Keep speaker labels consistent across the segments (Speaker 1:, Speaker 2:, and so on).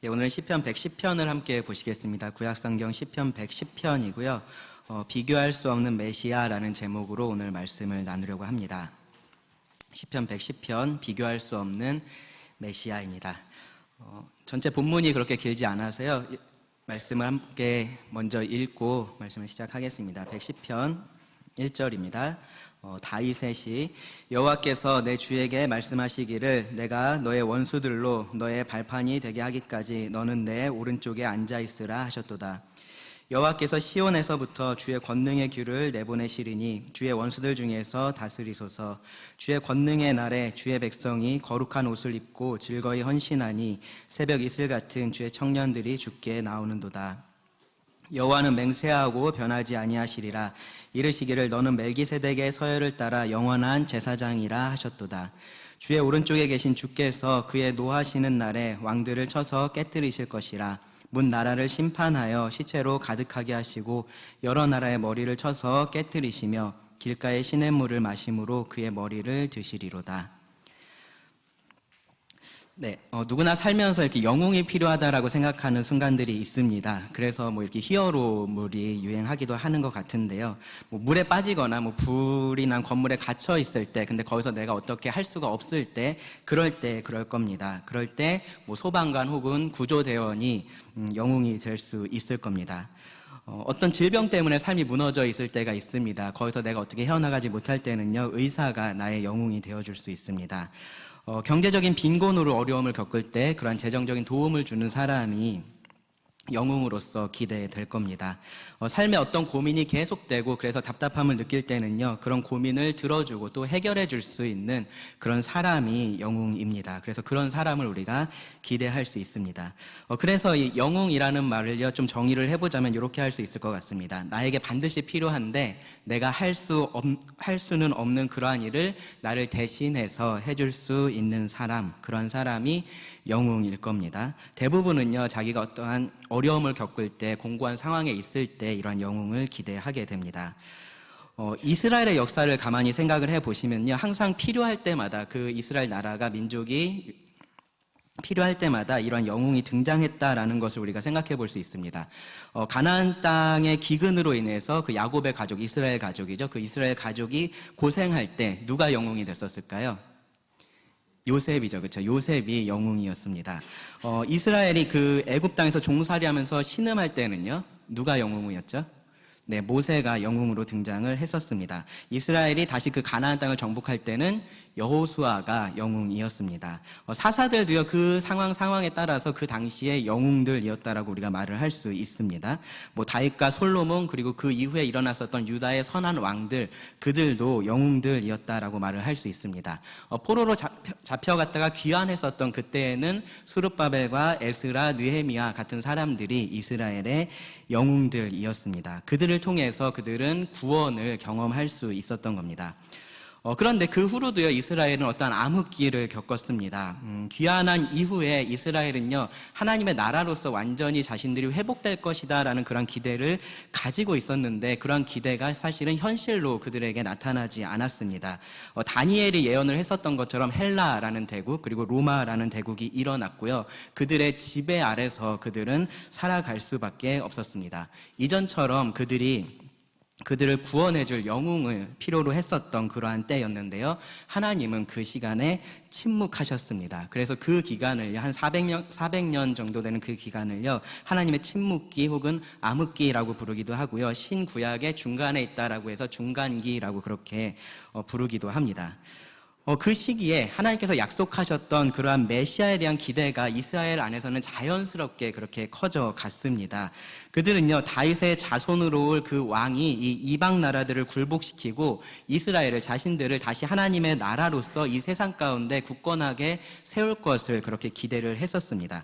Speaker 1: 예, 오늘 시편 110편을 함께 보시겠습니다. 구약성경 시편 110편이고요. 비교할 수 없는 메시아라는 제목으로 오늘 말씀을 나누려고 합니다. 시편 110편 비교할 수 없는 메시아입니다. 전체 본문이 그렇게 길지 않아서요. 말씀을 함께 먼저 읽고 말씀을 시작하겠습니다. 110편 1절입니다. 다윗의 시. 여호와께서 내 주에게 말씀하시기를 내가 너의 원수들로 너의 발판이 되게 하기까지 너는 내 오른쪽에 앉아 있으라 하셨도다. 여호와께서 시온에서부터 주의 권능의 규를 내보내시리니 주의 원수들 중에서 다스리소서. 주의 권능의 날에 주의 백성이 거룩한 옷을 입고 즐거이 헌신하니 새벽 이슬 같은 주의 청년들이 주께 나오는도다. 여호와는 맹세하고 변하지 아니하시리라. 이르시기를 너는 멜기세덱의 서열을 따라 영원한 제사장이라 하셨도다. 주의 오른쪽에 계신 주께서 그의 노하시는 날에 왕들을 쳐서 깨뜨리실 것이라. 문 나라를 심판하여 시체로 가득하게 하시고 여러 나라의 머리를 쳐서 깨뜨리시며 길가의 시냇물을 마심으로 그의 머리를 드시리로다. 네, 누구나 살면서 이렇게 영웅이 필요하다라고 생각하는 순간들이 있습니다. 그래서 이렇게 히어로물이 유행하기도 하는 것 같은데요. 물에 빠지거나 불이 난 건물에 갇혀 있을 때, 근데 거기서 내가 어떻게 할 수가 없을 때, 그럴 겁니다. 그럴 때 소방관 혹은 구조대원이 영웅이 될 수 있을 겁니다. 어떤 질병 때문에 삶이 무너져 있을 때가 있습니다. 거기서 내가 어떻게 헤어나가지 못할 때는요, 의사가 나의 영웅이 되어줄 수 있습니다. 경제적인 빈곤으로 어려움을 겪을 때 그러한 재정적인 도움을 주는 사람이 영웅으로서 기대될 겁니다. 삶에 어떤 고민이 계속되고 그래서 답답함을 느낄 때는요, 그런 고민을 들어주고 또 해결해 줄 수 있는 그런 사람이 영웅입니다. 그래서 그런 사람을 우리가 기대할 수 있습니다. 그래서 이 영웅이라는 말을요, 좀 정의를 해보자면 이렇게 할 수 있을 것 같습니다. 나에게 반드시 필요한데 내가 할 수는 없는 그러한 일을 나를 대신해서 해줄 수 있는 사람, 그런 사람이 영웅일 겁니다. 대부분은요, 자기가 어떠한 어려움을 겪을 때, 공고한 상황에 있을 때 이런 영웅을 기대하게 됩니다. 이스라엘의 역사를 가만히 생각을 해보시면요, 항상 필요할 때마다 그 이스라엘 나라가 민족이 필요할 때마다 이런 영웅이 등장했다라는 것을 우리가 생각해 볼 수 있습니다. 가나안 땅의 기근으로 인해서 그 야곱의 가족, 이스라엘 가족이죠. 그 이스라엘 가족이 고생할 때 누가 영웅이 됐었을까요? 요셉이죠. 그렇죠. 요셉이 영웅이었습니다. 이스라엘이 그 애굽 땅에서 종살이하면서 신음할 때는요, 누가 영웅이었죠? 네, 모세가 영웅으로 등장을 했었습니다. 이스라엘이 다시 그 가나안 땅을 정복할 때는 여호수아가 영웅이었습니다. 사사들도요, 그 상황에 따라서 그 당시에 영웅들이었다라고 우리가 말을 할 수 있습니다. 다윗과 솔로몬, 그리고 그 이후에 일어났었던 유다의 선한 왕들, 그들도 영웅들이었다라고 말을 할 수 있습니다. 포로로 잡혀갔다가 귀환했었던 그때에는 수룹바벨과 에스라, 느헤미야 같은 사람들이 이스라엘의 영웅들이었습니다. 그들을 통해서 그들은 구원을 경험할 수 있었던 겁니다. 그런데 그 후로도요, 이스라엘은 어떠한 암흑기를 겪었습니다. 귀환한 이후에 이스라엘은요, 하나님의 나라로서 완전히 자신들이 회복될 것이다라는 그런 기대를 가지고 있었는데, 그런 기대가 사실은 현실로 그들에게 나타나지 않았습니다. 다니엘이 예언을 했었던 것처럼 헬라라는 대국, 그리고 로마라는 대국이 일어났고요, 그들의 지배 아래서 그들은 살아갈 수밖에 없었습니다. 이전처럼 그들을 구원해줄 영웅을 필요로 했었던 그러한 때였는데요, 하나님은 그 시간에 침묵하셨습니다. 그래서 그 기간을 한 400년 정도 되는 그 기간을요, 하나님의 침묵기 혹은 암흑기라고 부르기도 하고요, 신구약의 중간에 있다라고 해서 중간기라고 그렇게 부르기도 합니다. 그 시기에 하나님께서 약속하셨던 그러한 메시아에 대한 기대가 이스라엘 안에서는 자연스럽게 그렇게 커져 갔습니다. 그들은요, 다윗의 자손으로 올 그 왕이 이 이방 나라들을 굴복시키고 이스라엘을, 자신들을 다시 하나님의 나라로서 이 세상 가운데 굳건하게 세울 것을 그렇게 기대를 했었습니다.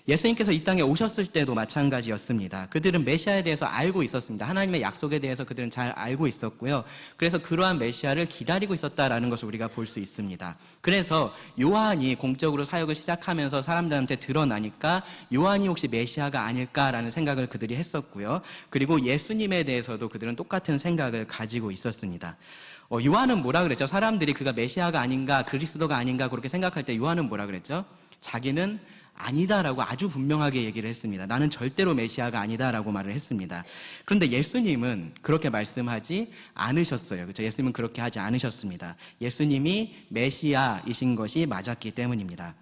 Speaker 1: 예수님께서 이 땅에 오셨을 때도 마찬가지였습니다. 그들은 메시아에 대해서 알고 있었습니다. 하나님의 약속에 대해서 그들은 잘 알고 있었고요, 그래서 그러한 메시아를 기다리고 있었다라는 것을 우리가 볼 수 있습니다. 그래서 요한이 공적으로 사역을 시작하면서 사람들한테 드러나니까 요한이 혹시 메시아가 아닐까라는 생각을 그들이 했었고요, 그리고 예수님에 대해서도 그들은 똑같은 생각을 가지고 있었습니다. 요한은 뭐라 그랬죠? 사람들이 그가 메시아가 아닌가, 그리스도가 아닌가 그렇게 생각할 때 요한은 뭐라 그랬죠? 자기는 아니다라고 아주 분명하게 얘기를 했습니다. 나는 절대로 메시아가 아니다라고 말을 했습니다. 그런데 예수님은 그렇게 말씀하지 않으셨어요. 그렇죠? 예수님은 그렇게 하지 않으셨습니다. 예수님이 메시아이신 것이 맞았기 때문입니다.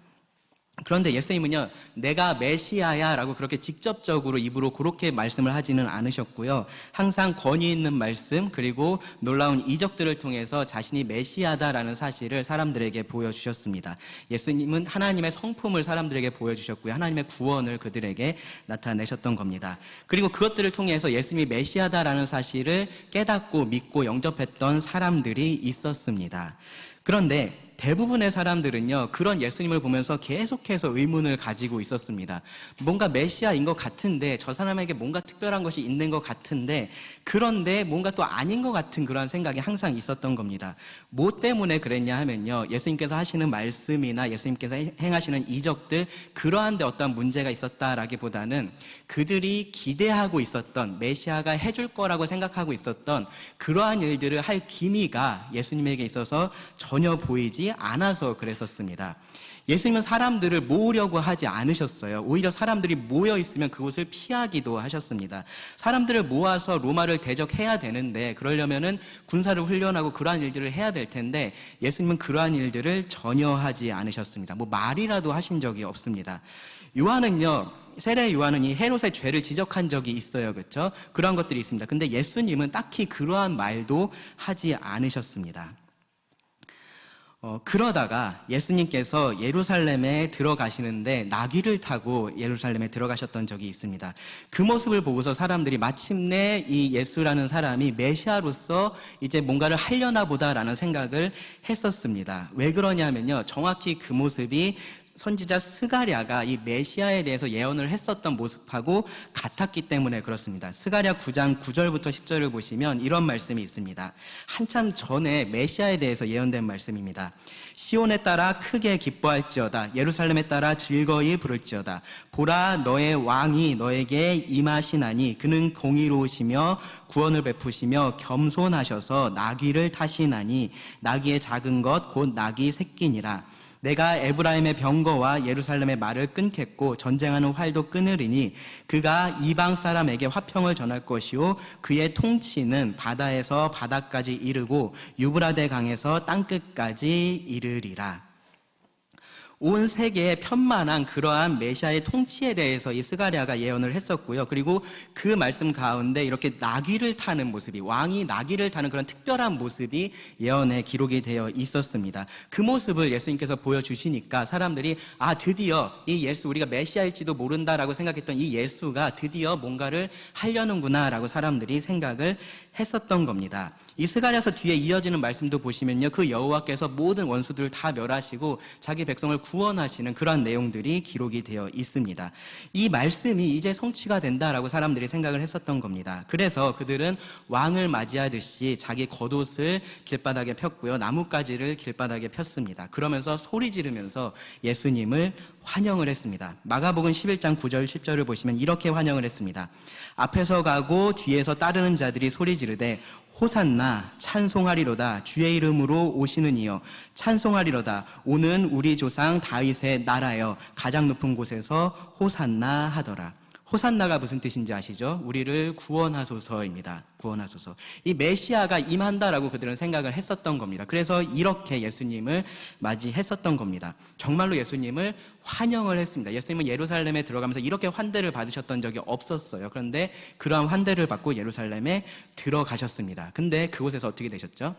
Speaker 1: 그런데 예수님은요, 내가 메시아야 라고 그렇게 직접적으로 입으로 그렇게 말씀을 하지는 않으셨고요. 항상 권위 있는 말씀, 그리고 놀라운 이적들을 통해서 자신이 메시아다라는 사실을 사람들에게 보여주셨습니다. 예수님은 하나님의 성품을 사람들에게 보여주셨고요. 하나님의 구원을 그들에게 나타내셨던 겁니다. 그리고 그것들을 통해서 예수님이 메시아다라는 사실을 깨닫고 믿고 영접했던 사람들이 있었습니다. 그런데 대부분의 사람들은요, 그런 예수님을 보면서 계속해서 의문을 가지고 있었습니다. 뭔가 메시아인 것 같은데, 저 사람에게 뭔가 특별한 것이 있는 것 같은데, 그런데 뭔가 또 아닌 것 같은 그런 생각이 항상 있었던 겁니다. 뭐 때문에 그랬냐 하면요, 예수님께서 하시는 말씀이나 예수님께서 행하시는 이적들, 그러한 데 어떠한 문제가 있었다라기보다는 그들이 기대하고 있었던, 메시아가 해줄 거라고 생각하고 있었던 그러한 일들을 할 기미가 예수님에게 있어서 전혀 보이지 않아서 그랬었습니다. 예수님은 사람들을 모으려고 하지 않으셨어요. 오히려 사람들이 모여 있으면 그곳을 피하기도 하셨습니다. 사람들을 모아서 로마를 대적해야 되는데, 그러려면은 군사를 훈련하고 그러한 일들을 해야 될 텐데, 예수님은 그러한 일들을 전혀 하지 않으셨습니다. 뭐 말이라도 하신 적이 없습니다. 요한은요, 세례 요한은 이 헤롯의 죄를 지적한 적이 있어요. 그렇죠? 그러한 것들이 있습니다. 근데 예수님은 딱히 그러한 말도 하지 않으셨습니다. 그러다가 예수님께서 예루살렘에 들어가시는데 나귀를 타고 예루살렘에 들어가셨던 적이 있습니다. 그 모습을 보고서 사람들이 마침내 이 예수라는 사람이 메시아로서 이제 뭔가를 하려나 보다라는 생각을 했었습니다. 왜 그러냐면요, 정확히 그 모습이 선지자 스가랴가 이 메시아에 대해서 예언을 했었던 모습하고 같았기 때문에 그렇습니다. 스가랴 9장 9절부터 10절을 보시면 이런 말씀이 있습니다. 한참 전에 메시아에 대해서 예언된 말씀입니다. 시온에 따라 크게 기뻐할지어다. 예루살렘에 따라 즐거이 부를지어다. 보라, 너의 왕이 너에게 임하시나니 그는 공의로우시며 구원을 베푸시며 겸손하셔서 나귀를 타시나니 나귀의 작은 것 곧 나귀 새끼니라. 내가 에브라임의 병거와 예루살렘의 말을 끊겠고 전쟁하는 활도 끊으리니 그가 이방 사람에게 화평을 전할 것이요 그의 통치는 바다에서 바다까지 이르고 유브라데 강에서 땅끝까지 이르리라. 온 세계에 편만한 그러한 메시아의 통치에 대해서 이 스가랴가 예언을 했었고요. 그리고 그 말씀 가운데 이렇게 나귀를 타는 모습이, 왕이 나귀를 타는 그런 특별한 모습이 예언에 기록이 되어 있었습니다. 그 모습을 예수님께서 보여주시니까 사람들이 드디어 이 예수, 우리가 메시아일지도 모른다라고 생각했던 이 예수가 드디어 뭔가를 하려는구나 라고 사람들이 생각을 했었던 겁니다. 이 스가랴서 뒤에 이어지는 말씀도 보시면요, 그 여호와께서 모든 원수들을 다 멸하시고 자기 백성을 구원하시는 그러한 내용들이 기록이 되어 있습니다. 이 말씀이 이제 성취가 된다라고 사람들이 생각을 했었던 겁니다. 그래서 그들은 왕을 맞이하듯이 자기 겉옷을 길바닥에 폈고요, 나뭇가지를 길바닥에 폈습니다. 그러면서 소리 지르면서 예수님을 환영을 했습니다. 마가복음 11장 9절 10절을 보시면 이렇게 환영을 했습니다. 앞에서 가고 뒤에서 따르는 자들이 소리 지르되 호산나 찬송하리로다. 주의 이름으로 오시는 이여 찬송하리로다. 오는 우리 조상 다윗의 나라여 가장 높은 곳에서 호산나 하더라. 호산나가 무슨 뜻인지 아시죠? 우리를 구원하소서입니다. 구원하소서. 이 메시아가 임한다라고 그들은 생각을 했었던 겁니다. 그래서 이렇게 예수님을 맞이했었던 겁니다. 정말로 예수님을 환영을 했습니다. 예수님은 예루살렘에 들어가면서 이렇게 환대를 받으셨던 적이 없었어요. 그런데 그러한 환대를 받고 예루살렘에 들어가셨습니다. 근데 그곳에서 어떻게 되셨죠?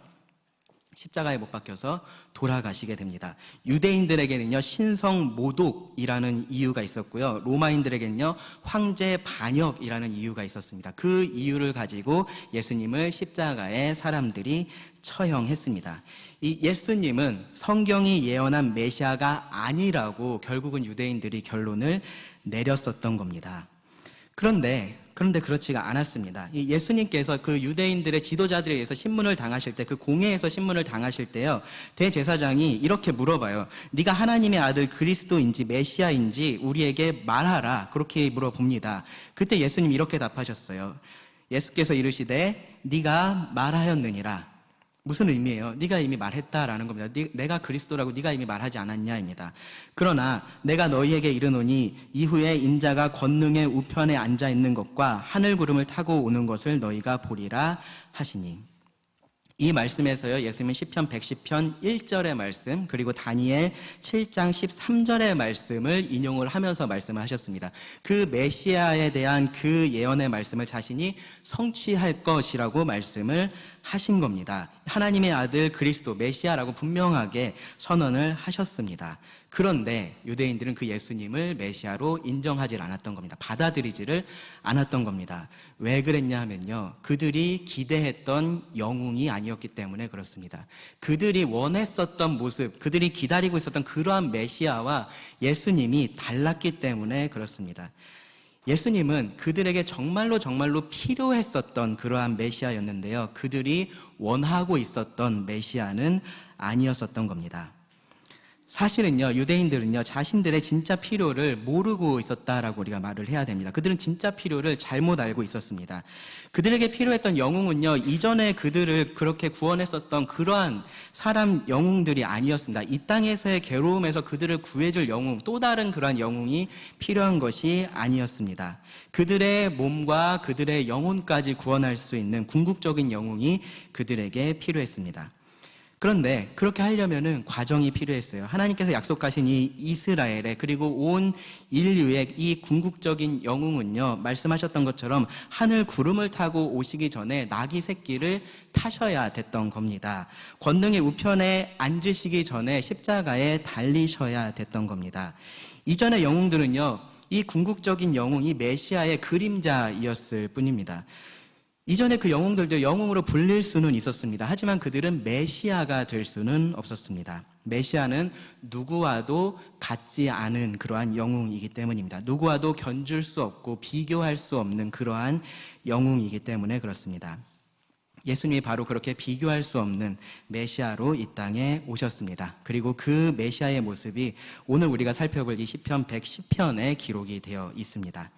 Speaker 1: 십자가에 못 박혀서 돌아가시게 됩니다. 유대인들에게는요, 신성 모독이라는 이유가 있었고요, 로마인들에게는요, 황제 반역이라는 이유가 있었습니다. 그 이유를 가지고 예수님을 십자가에 사람들이 처형했습니다. 이 예수님은 성경이 예언한 메시아가 아니라고 결국은 유대인들이 결론을 내렸었던 겁니다. 그런데 그렇지가 않았습니다. 이 예수님께서 그 유대인들의 지도자들에 의해서 신문을 당하실 때, 그 공회에서 신문을 당하실 때요, 대제사장이 이렇게 물어봐요. 네가 하나님의 아들 그리스도인지 메시아인지 우리에게 말하라. 그렇게 물어봅니다. 그때 예수님이 이렇게 답하셨어요. 예수께서 이르시되 네가 말하였느니라. 무슨 의미예요? 네가 이미 말했다라는 겁니다. 내가 그리스도라고 네가 이미 말하지 않았냐입니다. 그러나 내가 너희에게 이르노니 이후에 인자가 권능의 우편에 앉아 있는 것과 하늘 구름을 타고 오는 것을 너희가 보리라 하시니. 이 말씀에서요, 예수님은 시편 110편 1절의 말씀, 그리고 다니엘 7장 13절의 말씀을 인용을 하면서 말씀을 하셨습니다. 그 메시아에 대한 그 예언의 말씀을 자신이 성취할 것이라고 말씀을 하신 겁니다. 하나님의 아들 그리스도 메시아라고 분명하게 선언을 하셨습니다. 그런데 유대인들은 그 예수님을 메시아로 인정하지 않았던 겁니다. 받아들이지를 않았던 겁니다. 왜 그랬냐 하면요, 그들이 기대했던 영웅이 아니었기 때문에 그렇습니다. 그들이 원했었던 모습, 그들이 기다리고 있었던 그러한 메시아와 예수님이 달랐기 때문에 그렇습니다. 예수님은 그들에게 정말로 필요했었던 그러한 메시아였는데요, 그들이 원하고 있었던 메시아는 아니었었던 겁니다. 사실은요, 유대인들은요, 자신들의 진짜 필요를 모르고 있었다라고 우리가 말을 해야 됩니다. 그들은 진짜 필요를 잘못 알고 있었습니다. 그들에게 필요했던 영웅은요, 이전에 그들을 그렇게 구원했었던 그러한 사람 영웅들이 아니었습니다. 이 땅에서의 괴로움에서 그들을 구해줄 영웅, 또 다른 그러한 영웅이 필요한 것이 아니었습니다. 그들의 몸과 그들의 영혼까지 구원할 수 있는 궁극적인 영웅이 그들에게 필요했습니다. 그런데 그렇게 하려면은 과정이 필요했어요. 하나님께서 약속하신 이 이스라엘의, 그리고 온 인류의 이 궁극적인 영웅은요, 말씀하셨던 것처럼 하늘 구름을 타고 오시기 전에 나귀 새끼를 타셔야 됐던 겁니다. 권능의 우편에 앉으시기 전에 십자가에 달리셔야 됐던 겁니다. 이전의 영웅들은요, 이 궁극적인 영웅이 메시아의 그림자이었을 뿐입니다. 이전에 그 영웅들도 영웅으로 불릴 수는 있었습니다. 하지만 그들은 메시아가 될 수는 없었습니다. 메시아는 누구와도 같지 않은 그러한 영웅이기 때문입니다. 누구와도 견줄 수 없고 비교할 수 없는 그러한 영웅이기 때문에 그렇습니다. 예수님이 바로 그렇게 비교할 수 없는 메시아로 이 땅에 오셨습니다. 그리고 그 메시아의 모습이 오늘 우리가 살펴볼 이 시편 110편에 기록이 되어 있습니다.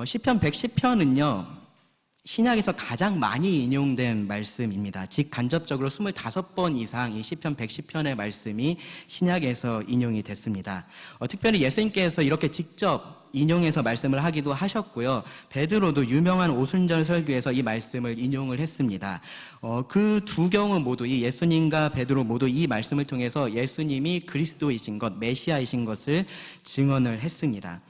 Speaker 1: 시편 110편은요, 신약에서 가장 많이 인용된 말씀입니다. 즉 간접적으로 25번 이상 이 시편 110편의 말씀이 신약에서 인용이 됐습니다. 특별히 예수님께서 이렇게 직접 인용해서 말씀을 하기도 하셨고요. 베드로도 유명한 오순절 설교에서 이 말씀을 인용을 했습니다. 그 두 경우 모두, 이 예수님과 베드로 모두 이 말씀을 통해서 예수님이 그리스도이신 것, 메시아이신 것을 증언을 했습니다.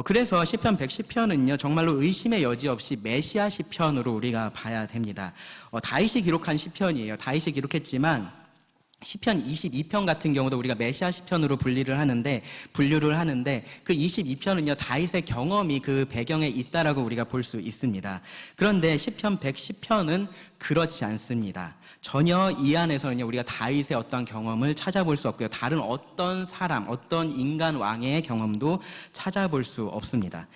Speaker 1: 그래서 시편 110편은요, 정말로 의심의 여지 없이 메시아 시편으로 우리가 봐야 됩니다. 다윗이 기록한 시편이에요. 다윗이 기록했지만 시편 22편 같은 경우도 우리가 메시아 시편으로 분류를 하는데 그 22편은요, 다윗의 경험이 그 배경에 있다라고 우리가 볼 수 있습니다. 그런데 시편 110편은 그렇지 않습니다. 전혀 이 안에서는요, 우리가 다윗의 어떤 경험을 찾아볼 수 없고요, 다른 어떤 사람, 어떤 인간 왕의 경험도 찾아볼 수 없습니다.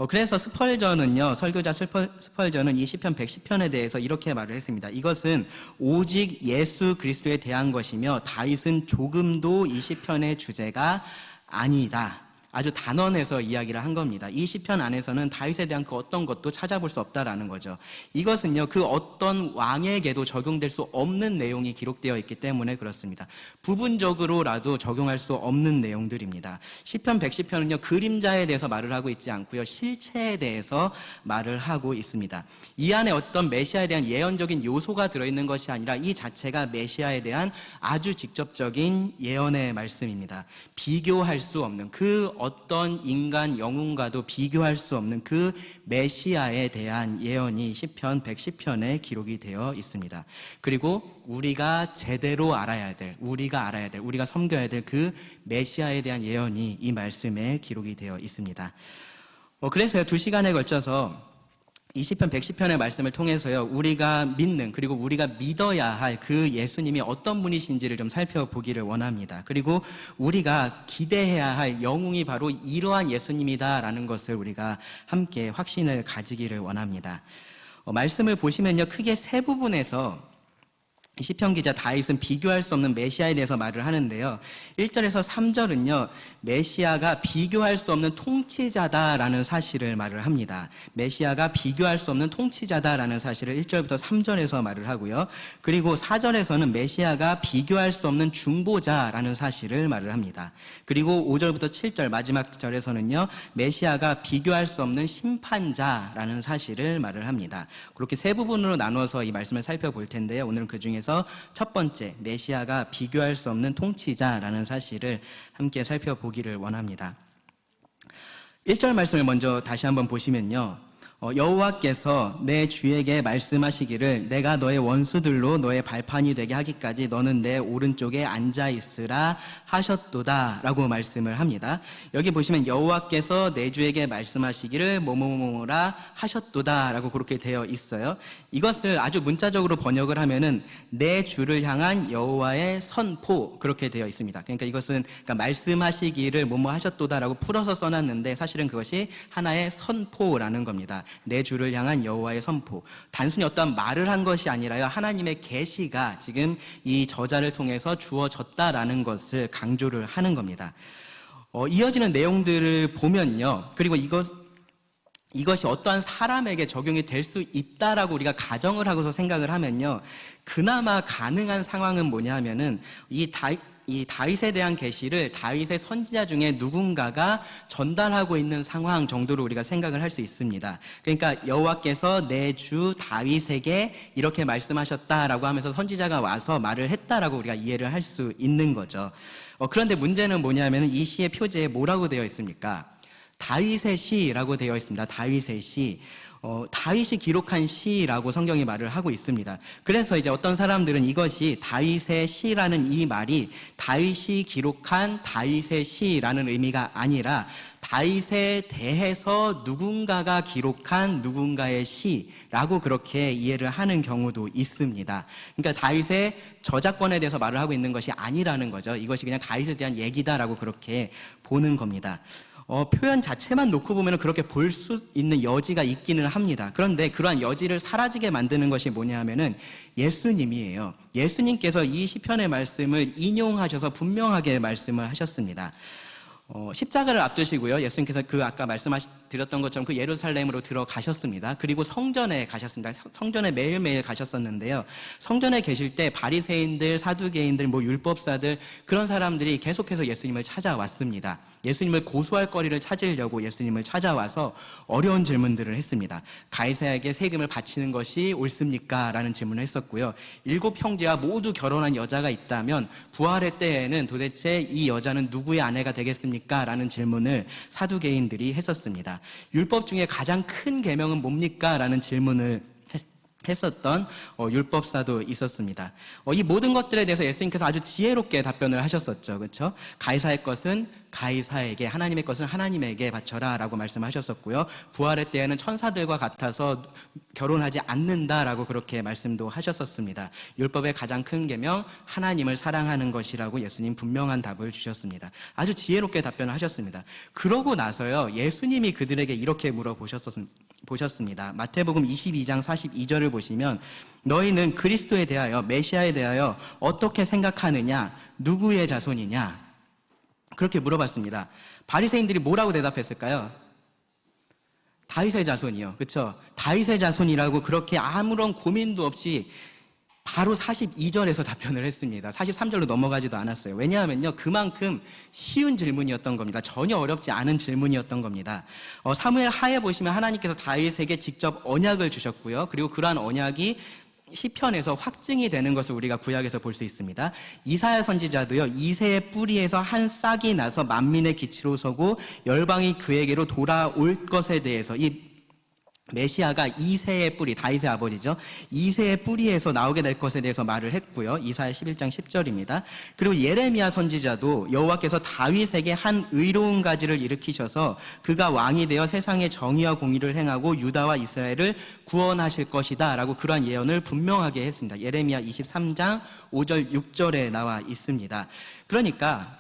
Speaker 1: 그래서 설교자 스펄전은 이 시편 110편에 대해서 이렇게 말을 했습니다. 이것은 오직 예수 그리스도에 대한 것이며 다윗은 조금도 이 시편의 주제가 아니다. 아주 단언해서 이야기를 한 겁니다. 이 시편 안에서는 다윗에 대한 그 어떤 것도 찾아볼 수 없다라는 거죠. 이것은요, 그 어떤 왕에게도 적용될 수 없는 내용이 기록되어 있기 때문에 그렇습니다. 부분적으로라도 적용할 수 없는 내용들입니다. 시편 110편은요, 그림자에 대해서 말을 하고 있지 않고요, 실체에 대해서 말을 하고 있습니다. 이 안에 어떤 메시아에 대한 예언적인 요소가 들어있는 것이 아니라 이 자체가 메시아에 대한 아주 직접적인 예언의 말씀입니다. 비교할 수 없는, 그 어떤 인간 영웅과도 비교할 수 없는 그 메시아에 대한 예언이 시편 110편에 기록이 되어 있습니다. 그리고 우리가 제대로 알아야 될, 우리가 섬겨야 될 그 메시아에 대한 예언이 이 말씀에 기록이 되어 있습니다. 그래서요, 2시간에 걸쳐서 이 시편 110편의 말씀을 통해서요, 우리가 믿는, 그리고 우리가 믿어야 할 그 예수님이 어떤 분이신지를 좀 살펴보기를 원합니다. 그리고 우리가 기대해야 할 영웅이 바로 이러한 예수님이다라는 것을 우리가 함께 확신을 가지기를 원합니다. 말씀을 보시면요, 크게 세 부분에서 시편 기자 다윗은 비교할 수 없는 메시아에 대해서 말을 하는데요. 1절에서 3절은요. 메시아가 비교할 수 없는 통치자다라는 사실을 말을 합니다. 메시아가 비교할 수 없는 통치자다라는 사실을 1절부터 3절에서 말을 하고요. 그리고 4절에서는 메시아가 비교할 수 없는 중보자라는 사실을 말을 합니다. 그리고 5절부터 7절 마지막 절에서는요. 메시아가 비교할 수 없는 심판자라는 사실을 말을 합니다. 그렇게 세 부분으로 나눠서 이 말씀을 살펴볼 텐데요. 오늘은 그 중에서 첫 번째, 메시아가 비교할 수 없는 통치자라는 사실을 함께 살펴보기를 원합니다. 1절 말씀을 먼저 다시 한번 보시면요. 여호와께서 내 주에게 말씀하시기를 내가 너의 원수들로 너의 발판이 되게 하기까지 너는 내 오른쪽에 앉아 있으라 하셨도다 라고 말씀을 합니다. 여기 보시면 여호와께서 내 주에게 말씀하시기를 뭐뭐뭐라 하셨도다 라고 그렇게 되어 있어요. 이것을 아주 문자적으로 번역을 하면은 내 주를 향한 여호와의 선포 그렇게 되어 있습니다. 그러니까 이것은 말씀하시기를 뭐뭐 하셨도다 라고 풀어서 써놨는데 사실은 그것이 하나의 선포라는 겁니다. 내 주를 향한 여호와의 선포. 단순히 어떤 말을 한 것이 아니라요. 하나님의 계시가 지금 이 저자를 통해서 주어졌다라는 것을 강조를 하는 겁니다. 이어지는 내용들을 보면요. 그리고 이것이 어떠한 사람에게 적용이 될 수 있다라고 우리가 가정을 하고서 생각을 하면요. 그나마 가능한 상황은 뭐냐 하면은 이 다윗에 대한 계시를 다윗의 선지자 중에 누군가가 전달하고 있는 상황 정도로 우리가 생각을 할 수 있습니다. 그러니까 여호와께서 내 주 다윗에게 이렇게 말씀하셨다라고 하면서 선지자가 와서 말을 했다라고 우리가 이해를 할 수 있는 거죠. 그런데 문제는 뭐냐면 이 시의 표제에 뭐라고 되어 있습니까? 다윗의 시라고 되어 있습니다. 다윗의 시. 다윗이 기록한 시라고 성경이 말을 하고 있습니다. 그래서 이제 어떤 사람들은 이것이 다윗의 시라는 이 말이 다윗이 기록한 다윗의 시라는 의미가 아니라 다윗에 대해서 누군가가 기록한 누군가의 시라고 그렇게 이해를 하는 경우도 있습니다. 그러니까 다윗의 저작권에 대해서 말을 하고 있는 것이 아니라는 거죠. 이것이 그냥 다윗에 대한 얘기다라고 그렇게 보는 겁니다. 표현 자체만 놓고 보면 그렇게 볼 수 있는 여지가 있기는 합니다. 그런데 그러한 여지를 사라지게 만드는 것이 뭐냐 하면은 예수님이에요. 예수님께서 이 시편의 말씀을 인용하셔서 분명하게 말씀을 하셨습니다. 십자가를 앞두시고요. 예수님께서 아까 말씀드렸던 것처럼 그 예루살렘으로 들어가셨습니다. 그리고 성전에 가셨습니다. 성전에 매일매일 가셨었는데요. 성전에 계실 때 바리새인들, 사두개인들, 율법사들 그런 사람들이 계속해서 예수님을 찾아왔습니다. 예수님을 고소할 거리를 찾으려고 예수님을 찾아와서 어려운 질문들을 했습니다. 가이사에게 세금을 바치는 것이 옳습니까? 라는 질문을 했었고요. 7 형제와 모두 결혼한 여자가 있다면 부활의 때에는 도대체 이 여자는 누구의 아내가 되겠습니까? 라는 질문을 사두개인들이 했었습니다. 율법 중에 가장 큰 계명은 뭡니까? 라는 질문을 했었던 율법사도 있었습니다. 이 모든 것들에 대해서 예수님께서 아주 지혜롭게 답변을 하셨었죠. 그렇죠? 가이사의 것은 가이사에게, 하나님의 것은 하나님에게 바쳐라 라고 말씀하셨었고요. 부활의 때에는 천사들과 같아서 결혼하지 않는다라고 그렇게 말씀도 하셨었습니다. 율법의 가장 큰 계명, 하나님을 사랑하는 것이라고 예수님 분명한 답을 주셨습니다. 아주 지혜롭게 답변을 하셨습니다. 그러고 나서요, 예수님이 그들에게 이렇게 물어보셨습니다. 마태복음 22장 42절을 보시면 너희는 그리스도에 대하여, 메시아에 대하여 어떻게 생각하느냐? 누구의 자손이냐? 그렇게 물어봤습니다. 바리새인들이 뭐라고 대답했을까요? 다윗의 자손이요. 그렇죠? 다윗의 자손이라고 그렇게 아무런 고민도 없이 바로 42절에서 답변을 했습니다. 43절로 넘어가지도 않았어요. 왜냐하면요, 그만큼 쉬운 질문이었던 겁니다. 전혀 어렵지 않은 질문이었던 겁니다. 사무엘 하에 보시면 하나님께서 다윗에게 직접 언약을 주셨고요. 그리고 그러한 언약이 시편에서 확증이 되는 것을 우리가 구약에서 볼 수 있습니다. 이사야 선지자도요, 이새의 뿌리에서 한 싹이 나서 만민의 기치로 서고 열방이 그에게로 돌아올 것에 대해서, 이 메시아가 이새의 뿌리, 다윗의 아버지죠, 이새의 뿌리에서 나오게 될 것에 대해서 말을 했고요. 이사야 11장 10절입니다. 그리고 예레미야 선지자도 여호와께서 다윗에게 한 의로운 가지를 일으키셔서 그가 왕이 되어 세상의 정의와 공의를 행하고 유다와 이스라엘을 구원하실 것이다 라고 그러한 예언을 분명하게 했습니다. 예레미야 23장 5절 6절에 나와 있습니다. 그러니까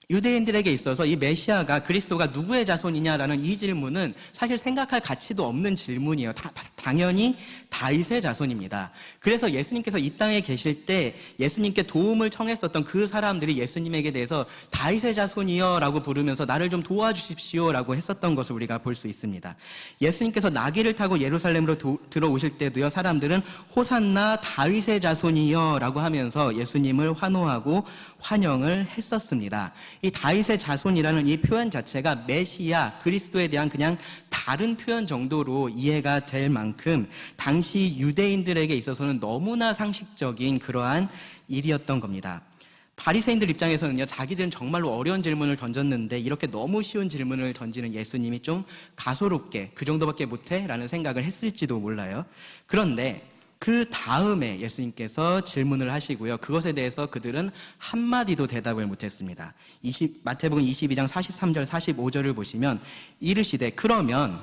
Speaker 1: 유대인들에게 있어서 이 메시아가 그리스도가 누구의 자손이냐라는 이 질문은 사실 생각할 가치도 없는 질문이에요. 당연히 다윗의 자손입니다. 그래서 예수님께서 이 땅에 계실 때 예수님께 도움을 청했었던 그 사람들이 예수님에게 대해서 다윗의 자손이여 라고 부르면서 나를 좀 도와주십시오 라고 했었던 것을 우리가 볼 수 있습니다. 예수님께서 나귀를 타고 예루살렘으로 들어오실 때도요, 사람들은 호산나 다윗의 자손이여 라고 하면서 예수님을 환호하고 환영을 했었습니다. 이 다윗의 자손이라는 이 표현 자체가 메시아, 그리스도에 대한 그냥 다른 표현 정도로 이해가 될 만큼 당시 유대인들에게 있어서는 너무나 상식적인 그러한 일이었던 겁니다. 바리새인들 입장에서는요, 자기들은 정말로 어려운 질문을 던졌는데 이렇게 너무 쉬운 질문을 던지는 예수님이 좀 가소롭게 그 정도밖에 못해? 라는 생각을 했을지도 몰라요. 그런데 그 다음에 예수님께서 질문을 하시고요, 그것에 대해서 그들은 한마디도 대답을 못했습니다. 마태복음 22장 43절 45절을 보시면 이르시되 그러면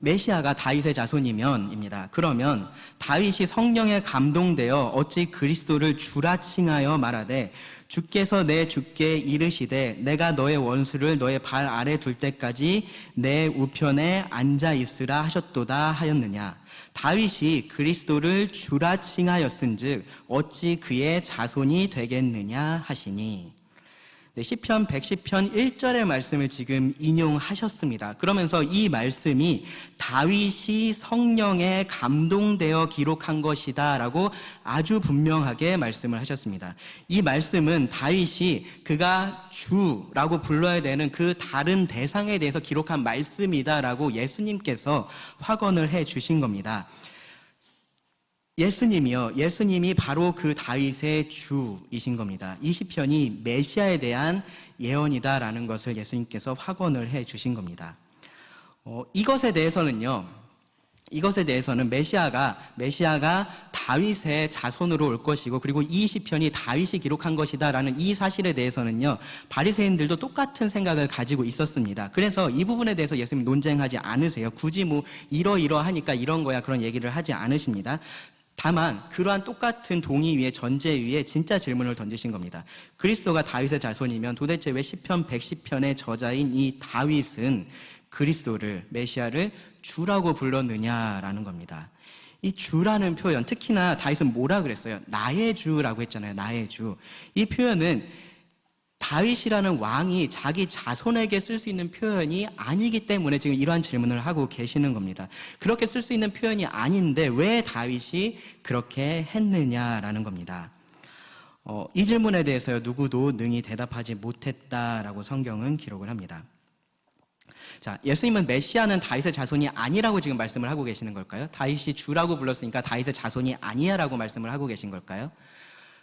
Speaker 1: 메시아가 다윗의 자손이면입니다. 그러면 다윗이 성령에 감동되어 어찌 그리스도를 주라 칭하여 말하되 주께서 내 주께 이르시되 내가 너의 원수를 너의 발 아래 둘 때까지 내 우편에 앉아 있으라 하셨도다 하였느냐. 다윗이 그리스도를 주라 칭하였은즉 어찌 그의 자손이 되겠느냐 하시니. 네, 시편 110편 1절의 말씀을 지금 인용하셨습니다. 그러면서 이 말씀이 다윗이 성령에 감동되어 기록한 것이다 라고 아주 분명하게 말씀을 하셨습니다. 이 말씀은 다윗이 그가 주라고 불러야 되는 그 다른 대상에 대해서 기록한 말씀이다 라고 예수님께서 확언을 해 주신 겁니다. 예수님이 바로 그 다윗의 주이신 겁니다. 이 시편이 메시아에 대한 예언이다라는 것을 예수님께서 확언을 해 주신 겁니다. 이것에 대해서는 메시아가 다윗의 자손으로 올 것이고, 그리고 이 시편이 다윗이 기록한 것이다라는 이 사실에 대해서는요, 바리새인들도 똑같은 생각을 가지고 있었습니다. 그래서 이 부분에 대해서 예수님 논쟁하지 않으세요. 굳이 이러이러하니까 이런 거야 그런 얘기를 하지 않으십니다. 다만 그러한 똑같은 동의 위에, 전제 위에 진짜 질문을 던지신 겁니다. 그리스도가 다윗의 자손이면 도대체 왜 시편 110편의 저자인 이 다윗은 그리스도를, 메시아를 주라고 불렀느냐라는 겁니다. 이 주라는 표현, 특히나 다윗은 뭐라 그랬어요? 나의 주라고 했잖아요. 나의 주. 이 표현은 다윗이라는 왕이 자기 자손에게 쓸 수 있는 표현이 아니기 때문에 지금 이러한 질문을 하고 계시는 겁니다. 그렇게 쓸 수 있는 표현이 아닌데 왜 다윗이 그렇게 했느냐라는 겁니다. 이 질문에 대해서요, 누구도 능히 대답하지 못했다라고 성경은 기록을 합니다. 자, 예수님은 메시아는 다윗의 자손이 아니라고 지금 말씀을 하고 계시는 걸까요? 다윗이 주라고 불렀으니까 다윗의 자손이 아니야라고 말씀을 하고 계신 걸까요?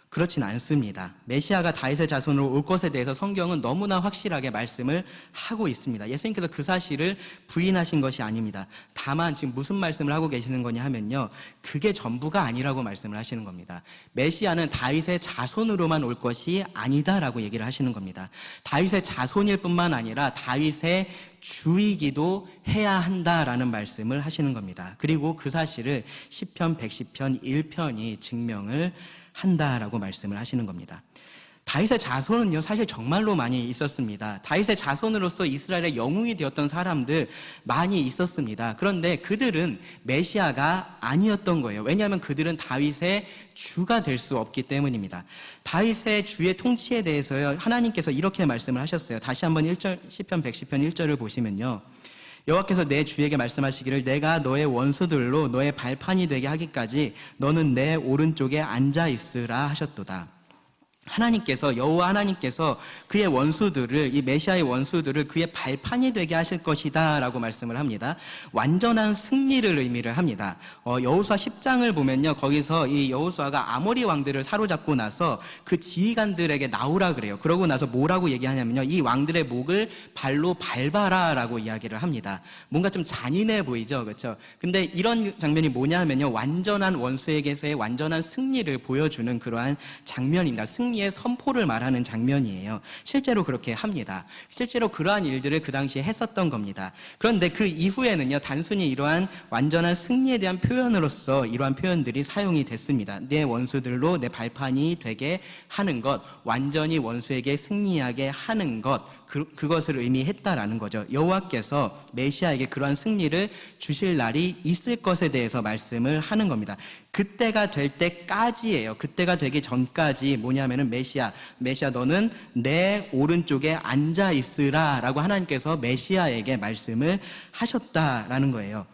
Speaker 1: 그렇진 않습니다. 메시아가 다윗의 자손으로 올 것에 대해서 성경은 너무나 확실하게 말씀을 하고 있습니다. 예수님께서 그 사실을 부인하신 것이 아닙니다. 다만 지금 무슨 말씀을 하고 계시는 거냐 하면요, 그게 전부가 아니라고 말씀을 하시는 겁니다. 메시아는 다윗의 자손으로만 올 것이 아니다라고 얘기를 하시는 겁니다. 다윗의 자손일 뿐만 아니라 다윗의 주이기도 해야 한다라는 말씀을 하시는 겁니다. 그리고 그 사실을 시편 110편 1편이 증명을 한다라고 말씀을 하시는 겁니다. 다윗의 자손은요, 사실 정말로 많이 있었습니다. 다윗의 자손으로서 이스라엘의 영웅이 되었던 사람들 많이 있었습니다. 그런데 그들은 메시아가 아니었던 거예요. 왜냐하면 그들은 다윗의 주가 될 수 없기 때문입니다. 다윗의 주의 통치에 대해서요, 하나님께서 이렇게 말씀을 하셨어요. 다시 한번 시편 110편 1절을 보시면요, 여호와께서 내 주에게 말씀하시기를 내가 너의 원수들로 너의 발판이 되게 하기까지 너는 내 오른쪽에 앉아 있으라 하셨도다. 여호와 하나님께서 그의 원수들을, 이 메시아의 원수들을 그의 발판이 되게 하실 것이다 라고 말씀을 합니다. 완전한 승리를 의미를 합니다. 여호수아 10장을 보면요, 거기서 이 여호수아가 아모리 왕들을 사로잡고 나서 그 지휘관들에게 나오라 그래요. 그러고 나서 뭐라고 얘기하냐면요, 이 왕들의 목을 발로 밟아라 라고 이야기를 합니다. 뭔가 좀 잔인해 보이죠, 그렇죠? 근데 이런 장면이 뭐냐 하면요, 완전한 원수에게서의 완전한 승리를 보여주는 그러한 장면입니다. 승리의 승리의 선포를 말하는 장면이에요. 실제로 그렇게 합니다. 실제로 그러한 일들을 그 당시에 했었던 겁니다. 그런데 그 이후에는요, 단순히 이러한 완전한 승리에 대한 표현으로서 이러한 표현들이 사용이 됐습니다. 내 원수들로 내 발판이 되게 하는 것, 완전히 원수에게 승리하게 하는 것, 그것을 의미했다라는 거죠. 여호와께서 메시아에게 그러한 승리를 주실 날이 있을 것에 대해서 말씀을 하는 겁니다. 그때가 될 때까지예요. 그때가 되기 전까지 뭐냐면은 메시아 너는 내 오른쪽에 앉아 있으라 라고 하나님께서 메시아에게 말씀을 하셨다라는 거예요.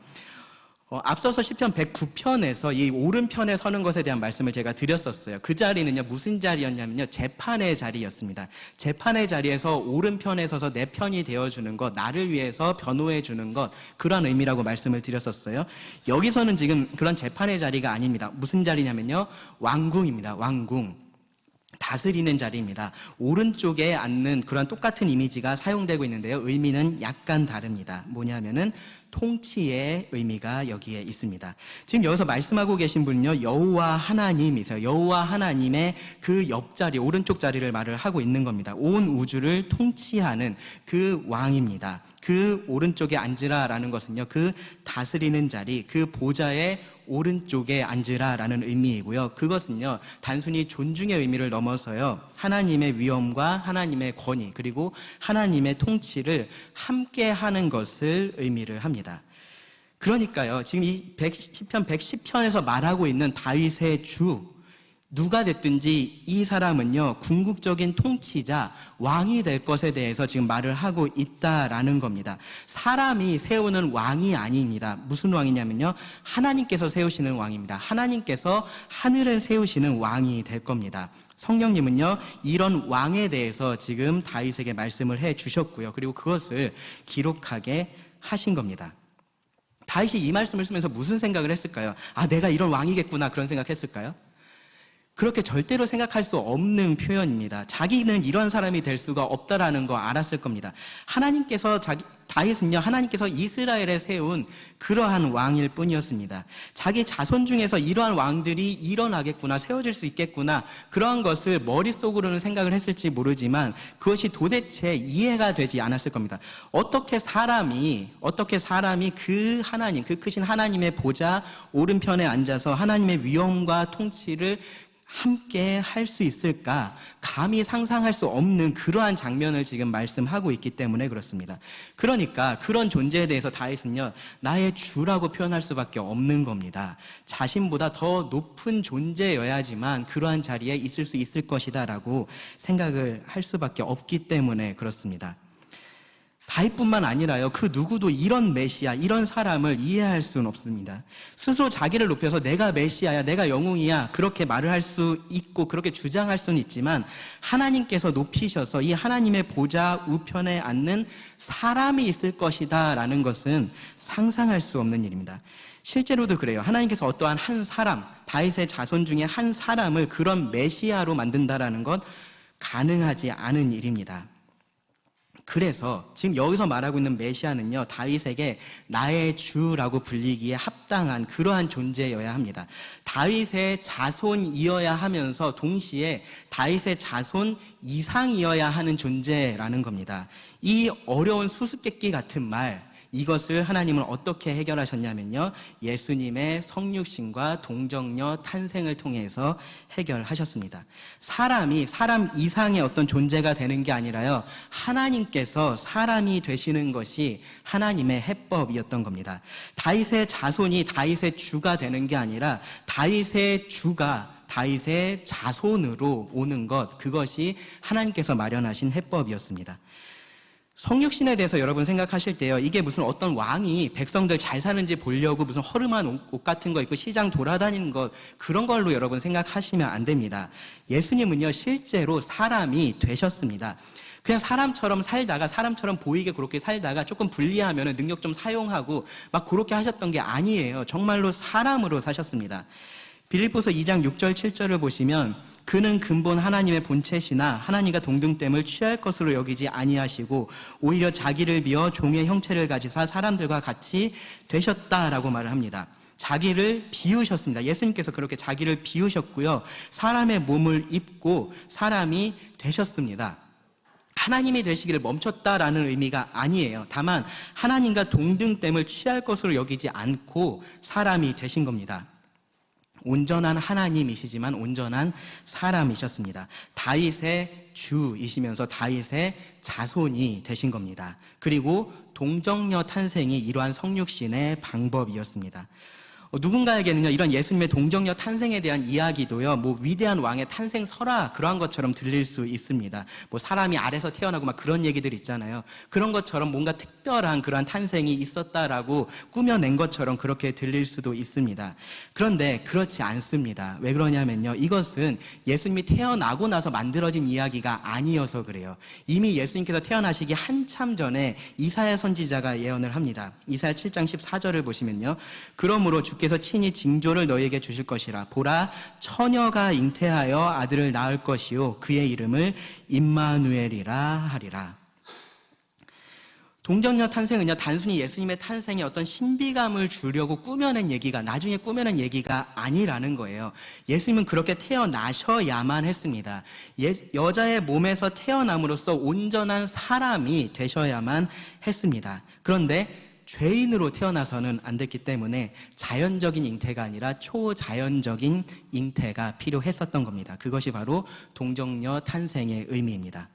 Speaker 1: 앞서서 시편 109편에서 이 오른편에 서는 것에 대한 말씀을 제가 드렸었어요. 그 자리는요, 무슨 자리였냐면요, 재판의 자리였습니다. 재판의 자리에서 오른편에 서서 내 편이 되어주는 것, 나를 위해서 변호해 주는 것, 그런 의미라고 말씀을 드렸었어요. 여기서는 지금 그런 재판의 자리가 아닙니다. 무슨 자리냐면요, 왕궁입니다. 왕궁. 다스리는 자리입니다. 오른쪽에 앉는 그런 똑같은 이미지가 사용되고 있는데요, 의미는 약간 다릅니다. 뭐냐면은 통치의 의미가 여기에 있습니다. 지금 여기서 말씀하고 계신 분은요, 여호와 하나님이세요. 여호와 하나님의 그 옆자리, 오른쪽 자리를 말을 하고 있는 겁니다. 온 우주를 통치하는 그 왕입니다. 그 오른쪽에 앉으라라는 것은요, 그 다스리는 자리, 그 보좌의 오른쪽에 앉으라라는 의미이고요. 그것은요, 단순히 존중의 의미를 넘어서요, 하나님의 위엄과 하나님의 권위, 그리고 하나님의 통치를 함께 하는 것을 의미를 합니다. 그러니까요, 지금 이 시편 110편에서 말하고 있는 다윗의 주, 누가 됐든지 이 사람은요, 궁극적인 통치자, 왕이 될 것에 대해서 지금 말을 하고 있다라는 겁니다. 사람이 세우는 왕이 아닙니다. 무슨 왕이냐면요, 하나님께서 세우시는 왕입니다. 하나님께서 하늘을 세우시는 왕이 될 겁니다. 성령님은요, 이런 왕에 대해서 지금 다윗에게 말씀을 해 주셨고요. 그리고 그것을 기록하게 하신 겁니다. 다윗이 이 말씀을 쓰면서 무슨 생각을 했을까요? 아, 내가 이런 왕이겠구나, 그런 생각했을까요? 그렇게 절대로 생각할 수 없는 표현입니다. 자기는 이런 사람이 될 수가 없다라는 거 알았을 겁니다. 다윗은요, 하나님께서 이스라엘에 세운 그러한 왕일 뿐이었습니다. 자기 자손 중에서 이러한 왕들이 일어나겠구나, 세워질 수 있겠구나, 그러한 것을 머릿속으로는 생각을 했을지 모르지만 그것이 도대체 이해가 되지 않았을 겁니다. 어떻게 사람이 그 하나님, 그 크신 하나님의 보좌 오른편에 앉아서 하나님의 위엄과 통치를 함께 할 수 있을까? 감히 상상할 수 없는 그러한 장면을 지금 말씀하고 있기 때문에 그렇습니다. 그러니까 그런 존재에 대해서 다윗은요, 나의 주라고 표현할 수밖에 없는 겁니다. 자신보다 더 높은 존재여야지만 그러한 자리에 있을 수 있을 것이다 라고 생각을 할 수밖에 없기 때문에 그렇습니다. 다윗뿐만 아니라요, 그 누구도 이런 메시아, 이런 사람을 이해할 수는 없습니다. 스스로 자기를 높여서 내가 메시아야, 내가 영웅이야, 그렇게 말을 할 수 있고 그렇게 주장할 수는 있지만 하나님께서 높이셔서 이 하나님의 보좌 우편에 앉는 사람이 있을 것이다 라는 것은 상상할 수 없는 일입니다. 실제로도 그래요. 하나님께서 어떠한 한 사람, 다윗의 자손 중에 한 사람을 그런 메시아로 만든다라는 것 가능하지 않은 일입니다. 그래서 지금 여기서 말하고 있는 메시아는요, 다윗에게 나의 주라고 불리기에 합당한 그러한 존재여야 합니다. 다윗의 자손이어야 하면서 동시에 다윗의 자손 이상이어야 하는 존재라는 겁니다. 이 어려운 수수께끼 같은 말, 이것을 하나님은 어떻게 해결하셨냐면요, 예수님의 성육신과 동정녀 탄생을 통해서 해결하셨습니다. 사람이 사람 이상의 어떤 존재가 되는 게 아니라요, 하나님께서 사람이 되시는 것이 하나님의 해법이었던 겁니다. 다윗의 자손이 다윗의 주가 되는 게 아니라 다윗의 주가 다윗의 자손으로 오는 것, 그것이 하나님께서 마련하신 해법이었습니다. 성육신에 대해서 여러분 생각하실 때요, 이게 무슨 어떤 왕이 백성들 잘 사는지 보려고 무슨 허름한 옷 같은 거 입고 시장 돌아다니는 것, 그런 걸로 여러분 생각하시면 안 됩니다. 예수님은요, 실제로 사람이 되셨습니다. 그냥 사람처럼 살다가, 사람처럼 보이게 그렇게 살다가 조금 불리하면 능력 좀 사용하고 막 그렇게 하셨던 게 아니에요. 정말로 사람으로 사셨습니다. 빌립보서 2장 6절 7절을 보시면, 그는 근본 하나님의 본체시나 하나님과 동등됨을 취할 것으로 여기지 아니하시고 오히려 자기를 비어 종의 형체를 가지사 사람들과 같이 되셨다라고 말을 합니다. 자기를 비우셨습니다. 예수님께서 그렇게 자기를 비우셨고요. 사람의 몸을 입고 사람이 되셨습니다. 하나님이 되시기를 멈췄다라는 의미가 아니에요. 다만 하나님과 동등됨을 취할 것으로 여기지 않고 사람이 되신 겁니다. 온전한 하나님이시지만 온전한 사람이셨습니다. 다윗의 주이시면서 다윗의 자손이 되신 겁니다. 그리고 동정녀 탄생이 이러한 성육신의 방법이었습니다. 누군가에게는요, 이런 예수님의 동정녀 탄생에 대한 이야기도요, 뭐 위대한 왕의 탄생 설화 그러한 것처럼 들릴 수 있습니다. 뭐 사람이 알에서 태어나고 막 그런 얘기들 있잖아요. 그런 것처럼 뭔가 특별한 그러한 탄생이 있었다라고 꾸며낸 것처럼 그렇게 들릴 수도 있습니다. 그런데 그렇지 않습니다. 왜 그러냐면요, 이것은 예수님이 태어나고 나서 만들어진 이야기가 아니어서 그래요. 이미 예수님께서 태어나시기 한참 전에 이사야 선지자가 예언을 합니다. 이사야 7장 14절을 보시면요, 그러므로 주께서 친히 징조를 너희에게 주실 것이라. 보라, 처녀가 잉태하여 아들을 낳을 것이요 그의 이름을 임마누엘이라 하리라. 동정녀 탄생은요, 단순히 예수님의 탄생에 어떤 신비감을 주려고 꾸며낸 얘기가, 나중에 꾸며낸 얘기가 아니라는 거예요. 예수님은 그렇게 태어나셔야만 했습니다. 여자의 몸에서 태어남으로써 온전한 사람이 되셔야만 했습니다. 그런데 죄인으로 태어나서는 안 됐기 때문에 자연적인 잉태가 아니라 초자연적인 잉태가 필요했었던 겁니다. 그것이 바로 동정녀 탄생의 의미입니다.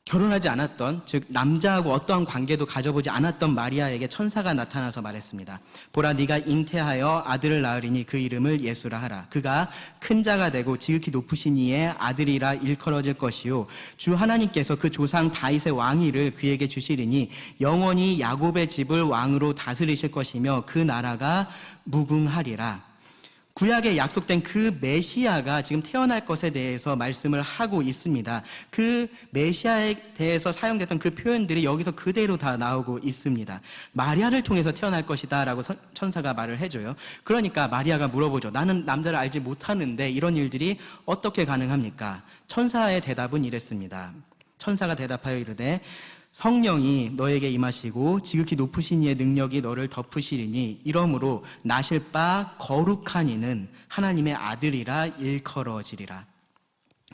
Speaker 1: 결혼하지 않았던, 즉 남자하고 어떠한 관계도 가져보지 않았던 마리아에게 천사가 나타나서 말했습니다. 보라, 네가 잉태하여 아들을 낳으리니 그 이름을 예수라 하라. 그가 큰 자가 되고 지극히 높으신 이의 아들이라 일컬어질 것이요 주 하나님께서 그 조상 다윗의 왕위를 그에게 주시리니 영원히 야곱의 집을 왕으로 다스리실 것이며 그 나라가 무궁하리라. 구약에 약속된 그 메시아가 지금 태어날 것에 대해서 말씀을 하고 있습니다. 그 메시아에 대해서 사용됐던 그 표현들이 여기서 그대로 다 나오고 있습니다. 마리아를 통해서 태어날 것이다 라고 천사가 말을 해줘요. 그러니까 마리아가 물어보죠. 나는 남자를 알지 못하는데 이런 일들이 어떻게 가능합니까? 천사의 대답은 이랬습니다. 천사가 대답하여 이르되 성령이 너에게 임하시고 지극히 높으신 이의 능력이 너를 덮으시리니 이러므로 나실 바 거룩한 이는 하나님의 아들이라 일컬어지리라.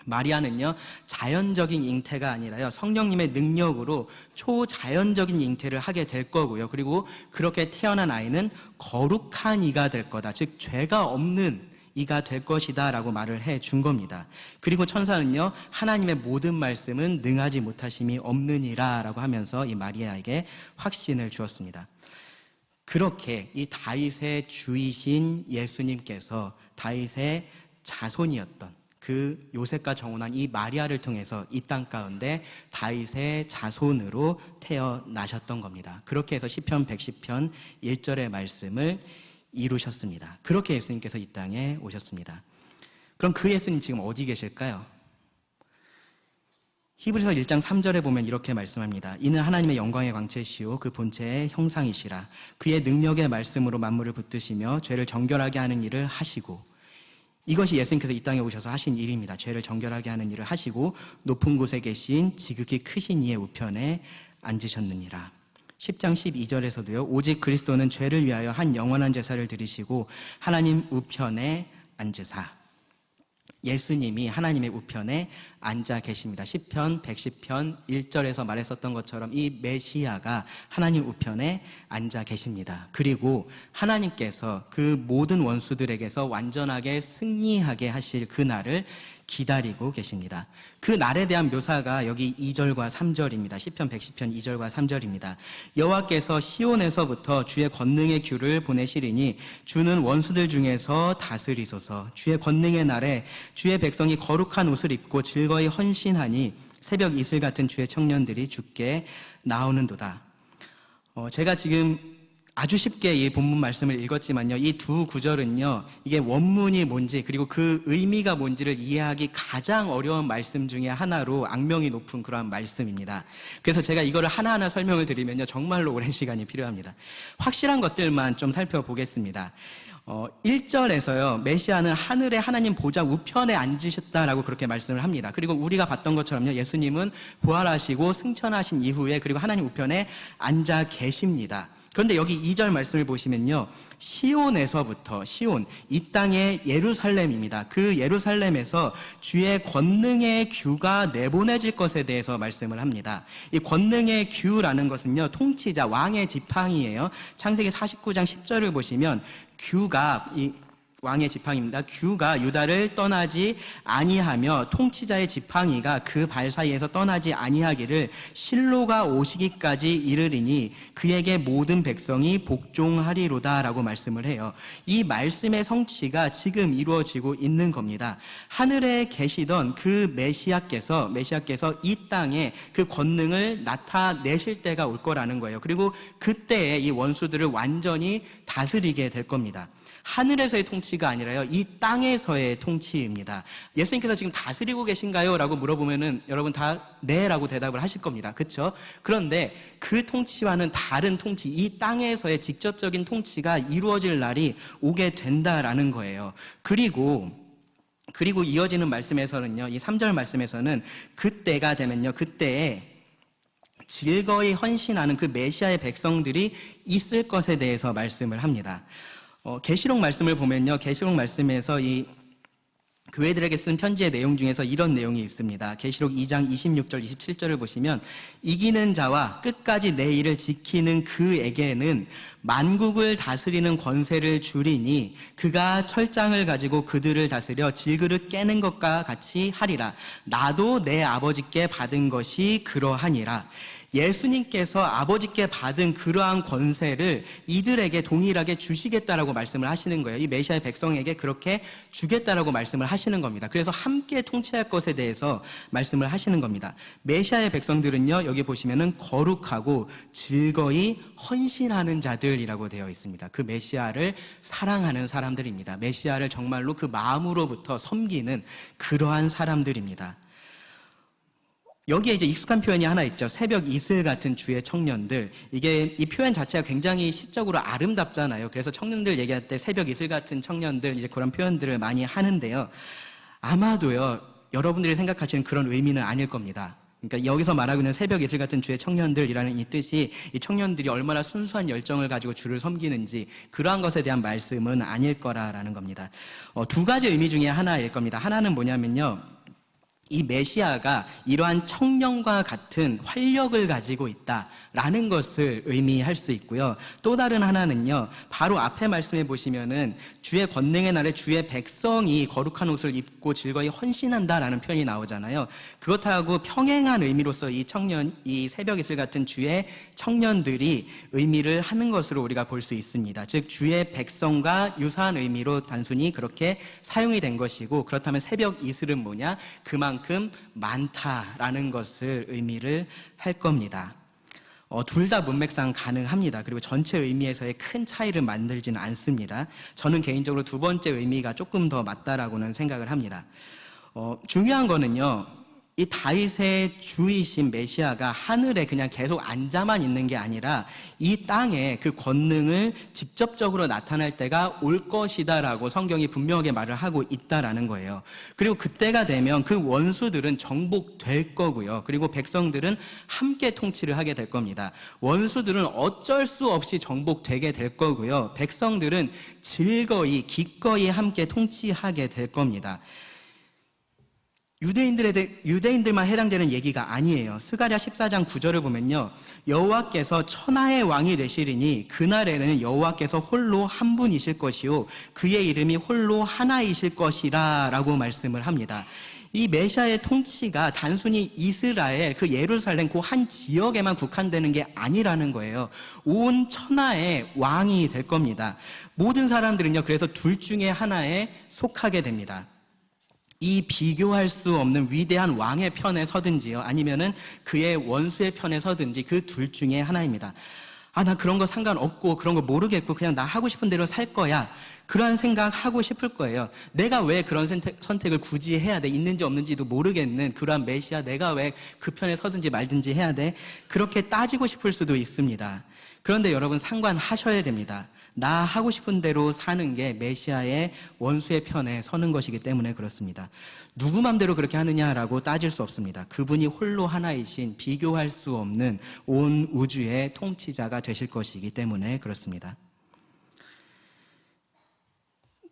Speaker 1: 마리아는요, 자연적인 잉태가 아니라요, 성령님의 능력으로 초자연적인 잉태를 하게 될 거고요. 그리고 그렇게 태어난 아이는 거룩한 이가 될 거다. 즉 죄가 없는 이가 될 것이다 라고 말을 해 준 겁니다. 그리고 천사는요, 하나님의 모든 말씀은 능하지 못하심이 없느니라 라고 하면서 이 마리아에게 확신을 주었습니다. 그렇게 이 다윗의 주이신 예수님께서 다윗의 자손이었던 그 요셉과 정혼한 이 마리아를 통해서 이 땅 가운데 다윗의 자손으로 태어나셨던 겁니다. 그렇게 해서 시편 110편 1절의 말씀을 이루셨습니다. 그렇게 예수님께서 이 땅에 오셨습니다. 그럼 그 예수님 지금 어디 계실까요? 히브리서 1장 3절에 보면 이렇게 말씀합니다. 이는 하나님의 영광의 광채시오 그 본체의 형상이시라. 그의 능력의 말씀으로 만물을 붙드시며 죄를 정결하게 하는 일을 하시고, 이것이 예수님께서 이 땅에 오셔서 하신 일입니다. 죄를 정결하게 하는 일을 하시고 높은 곳에 계신 지극히 크신 이의 우편에 앉으셨느니라. 10장 12절에서도요. 오직 그리스도는 죄를 위하여 한 영원한 제사를 드리시고 하나님 우편에 앉으사. 예수님이 하나님의 우편에 앉아 계십니다. 시편 110편 1절에서 말했었던 것처럼 이 메시아가 하나님 우편에 앉아 계십니다. 그리고 하나님께서 그 모든 원수들에게서 완전하게 승리하게 하실 그 날을 기다리고 계십니다. 그 날에 대한 묘사가 여기 2절과 3절입니다. 시편 110편 2절과 3절입니다. 여호와께서 시온에서부터 주의 권능의 귤을 보내시리니 주는 원수들 중에서 다스리소서. 주의 권능의 날에 주의 백성이 거룩한 옷을 입고 즐거이 헌신하니 새벽 이슬 같은 주의 청년들이 주께 나오는도다. 제가 지금 아주 쉽게 이 본문 말씀을 읽었지만요, 이 두 구절은요, 이게 원문이 뭔지 그리고 그 의미가 뭔지를 이해하기 가장 어려운 말씀 중에 하나로 악명이 높은 그러한 말씀입니다. 그래서 제가 이거를 하나하나 설명을 드리면요, 정말로 오랜 시간이 필요합니다. 확실한 것들만 좀 살펴보겠습니다. 1절에서요, 메시아는 하늘의 하나님 보좌 우편에 앉으셨다라고 그렇게 말씀을 합니다. 그리고 우리가 봤던 것처럼요, 예수님은 부활하시고 승천하신 이후에 그리고 하나님 우편에 앉아 계십니다. 그런데 여기 2절 말씀을 보시면요, 시온에서부터, 시온, 이 땅의 예루살렘입니다. 그 예루살렘에서 주의 권능의 규가 내보내질 것에 대해서 말씀을 합니다. 이 권능의 규라는 것은요, 통치자, 왕의 지팡이예요. 창세기 49장 10절을 보시면 규가, 이 왕의 지팡이입니다. 규가 유다를 떠나지 아니하며 통치자의 지팡이가 그 발 사이에서 떠나지 아니하기를 실로가 오시기까지 이르리니 그에게 모든 백성이 복종하리로다라고 말씀을 해요. 이 말씀의 성취가 지금 이루어지고 있는 겁니다. 하늘에 계시던 그 메시아께서 이 땅에 그 권능을 나타내실 때가 올 거라는 거예요. 그리고 그때에 이 원수들을 완전히 다스리게 될 겁니다. 하늘에서의 통치가 아니라요, 이 땅에서의 통치입니다. 예수님께서 지금 다스리고 계신가요? 라고 물어보면은 여러분 다 네 라고 대답을 하실 겁니다. 그렇죠? 그런데 그 통치와는 다른 통치, 이 땅에서의 직접적인 통치가 이루어질 날이 오게 된다라는 거예요. 그리고 이어지는 말씀에서는요, 이 3절 말씀에서는 그때가 되면요, 그때에 즐거이 헌신하는 그 메시아의 백성들이 있을 것에 대해서 말씀을 합니다. 계시록 말씀을 보면요, 계시록 말씀에서 이 교회들에게 쓴 편지의 내용 중에서 이런 내용이 있습니다. 계시록 2장 26절 27절을 보시면 이기는 자와 끝까지 내 일을 지키는 그에게는 만국을 다스리는 권세를 주리니 그가 철장을 가지고 그들을 다스려 질그릇 깨는 것과 같이 하리라. 나도 내 아버지께 받은 것이 그러하니라. 예수님께서 아버지께 받은 그러한 권세를 이들에게 동일하게 주시겠다라고 말씀을 하시는 거예요. 이 메시아의 백성에게 그렇게 주겠다라고 말씀을 하시는 겁니다. 그래서 함께 통치할 것에 대해서 말씀을 하시는 겁니다. 메시아의 백성들은요, 여기 보시면은 거룩하고 즐거이 헌신하는 자들이라고 되어 있습니다. 그 메시아를 사랑하는 사람들입니다. 메시아를 정말로 그 마음으로부터 섬기는 그러한 사람들입니다. 여기에 이제 익숙한 표현이 하나 있죠. 새벽 이슬 같은 주의 청년들. 이 표현 자체가 굉장히 시적으로 아름답잖아요. 그래서 청년들 얘기할 때 새벽 이슬 같은 청년들, 이제 그런 표현들을 많이 하는데요. 아마도요, 여러분들이 생각하시는 그런 의미는 아닐 겁니다. 그러니까 여기서 말하고 있는 새벽 이슬 같은 주의 청년들이라는 이 뜻이 이 청년들이 얼마나 순수한 열정을 가지고 주를 섬기는지 그러한 것에 대한 말씀은 아닐 거라는 겁니다. 두 가지 의미 중에 하나일 겁니다. 하나는 뭐냐면요, 이 메시아가 이러한 청년과 같은 활력을 가지고 있다라는 것을 의미할 수 있고요. 또 다른 하나는요, 바로 앞에 말씀해 보시면은 주의 권능의 날에 주의 백성이 거룩한 옷을 입고 즐거이 헌신한다라는 표현이 나오잖아요. 그것하고 평행한 의미로서 이 새벽 이슬 같은 주의 청년들이 의미를 하는 것으로 우리가 볼 수 있습니다. 즉 주의 백성과 유사한 의미로 단순히 그렇게 사용이 된 것이고, 그렇다면 새벽 이슬은 뭐냐? 그만큼 많다라는 것을 의미를 할 겁니다. 둘 다 문맥상 가능합니다. 그리고 전체 의미에서의 큰 차이를 만들지는 않습니다. 저는 개인적으로 두 번째 의미가 조금 더 맞다라고는 생각을 합니다. 중요한 거는요, 이 다윗의 주이신 메시아가 하늘에 그냥 계속 앉아만 있는 게 아니라 이 땅에 그 권능을 직접적으로 나타낼 때가 올 것이다라고 성경이 분명하게 말을 하고 있다라는 거예요. 그리고 그때가 되면 그 원수들은 정복될 거고요. 그리고 백성들은 함께 통치를 하게 될 겁니다. 원수들은 어쩔 수 없이 정복되게 될 거고요. 백성들은 즐거이 기꺼이 함께 통치하게 될 겁니다. 유대인들만 해당되는 얘기가 아니에요. 스가랴 14장 9절을 보면요, 여호와께서 천하의 왕이 되시리니 그날에는 여호와께서 홀로 한 분이실 것이요 그의 이름이 홀로 하나이실 것이라 라고 말씀을 합니다. 이 메시아의 통치가 단순히 이스라엘, 그 예루살렘 그 한 지역에만 국한되는 게 아니라는 거예요. 온 천하의 왕이 될 겁니다. 모든 사람들은요, 그래서 둘 중에 하나에 속하게 됩니다. 이 비교할 수 없는 위대한 왕의 편에 서든지요, 아니면은 그의 원수의 편에 서든지 그 둘 중에 하나입니다. 나 그런 거 상관없고 그런 거 모르겠고 그냥 나 하고 싶은 대로 살 거야. 그러한 생각하고 싶을 거예요. 내가 왜 그런 선택을 굳이 해야 돼? 있는지 없는지도 모르겠는 그러한 메시아, 내가 왜 그 편에 서든지 말든지 해야 돼? 그렇게 따지고 싶을 수도 있습니다. 그런데 여러분, 상관하셔야 됩니다. 나 하고 싶은 대로 사는 게 메시아의 원수의 편에 서는 것이기 때문에 그렇습니다. 누구 맘대로 그렇게 하느냐라고 따질 수 없습니다. 그분이 홀로 하나이신 비교할 수 없는 온 우주의 통치자가 되실 것이기 때문에 그렇습니다.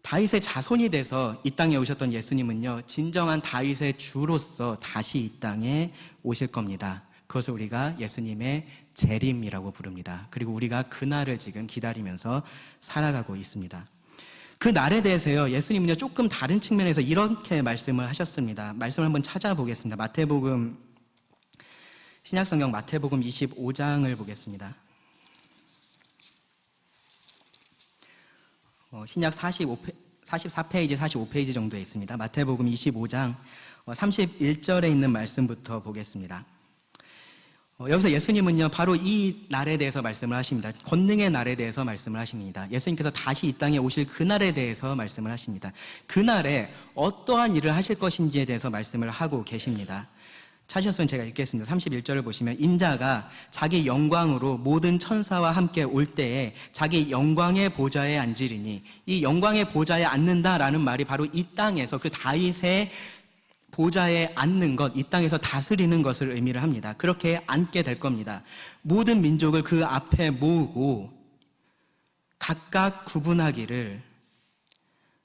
Speaker 1: 다윗의 자손이 돼서 이 땅에 오셨던 예수님은요, 진정한 다윗의 주로서 다시 이 땅에 오실 겁니다. 그것을 우리가 예수님의 재림이라고 부릅니다. 그리고 우리가 그날을 지금 기다리면서 살아가고 있습니다. 그 날에 대해서요, 예수님은요, 조금 다른 측면에서 이렇게 말씀을 하셨습니다. 말씀을 한번 찾아보겠습니다. 마태복음, 신약성경 마태복음 25장을 보겠습니다. 신약 44페이지, 45페이지 정도에 있습니다. 마태복음 25장 31절에 있는 말씀부터 보겠습니다. 여기서 예수님은요, 바로 이 날에 대해서 말씀을 하십니다. 권능의 날에 대해서 말씀을 하십니다. 예수님께서 다시 이 땅에 오실 그날에 대해서 말씀을 하십니다. 그날에 어떠한 일을 하실 것인지에 대해서 말씀을 하고 계십니다. 찾으셨으면 제가 읽겠습니다. 31절을 보시면, 인자가 자기 영광으로 모든 천사와 함께 올 때에 자기 영광의 보좌에 앉으리니, 이 영광의 보좌에 앉는다라는 말이 바로 이 땅에서 그 다윗의 보좌에 앉는 것, 이 땅에서 다스리는 것을 의미를 합니다. 그렇게 앉게 될 겁니다. 모든 민족을 그 앞에 모으고 각각 구분하기를,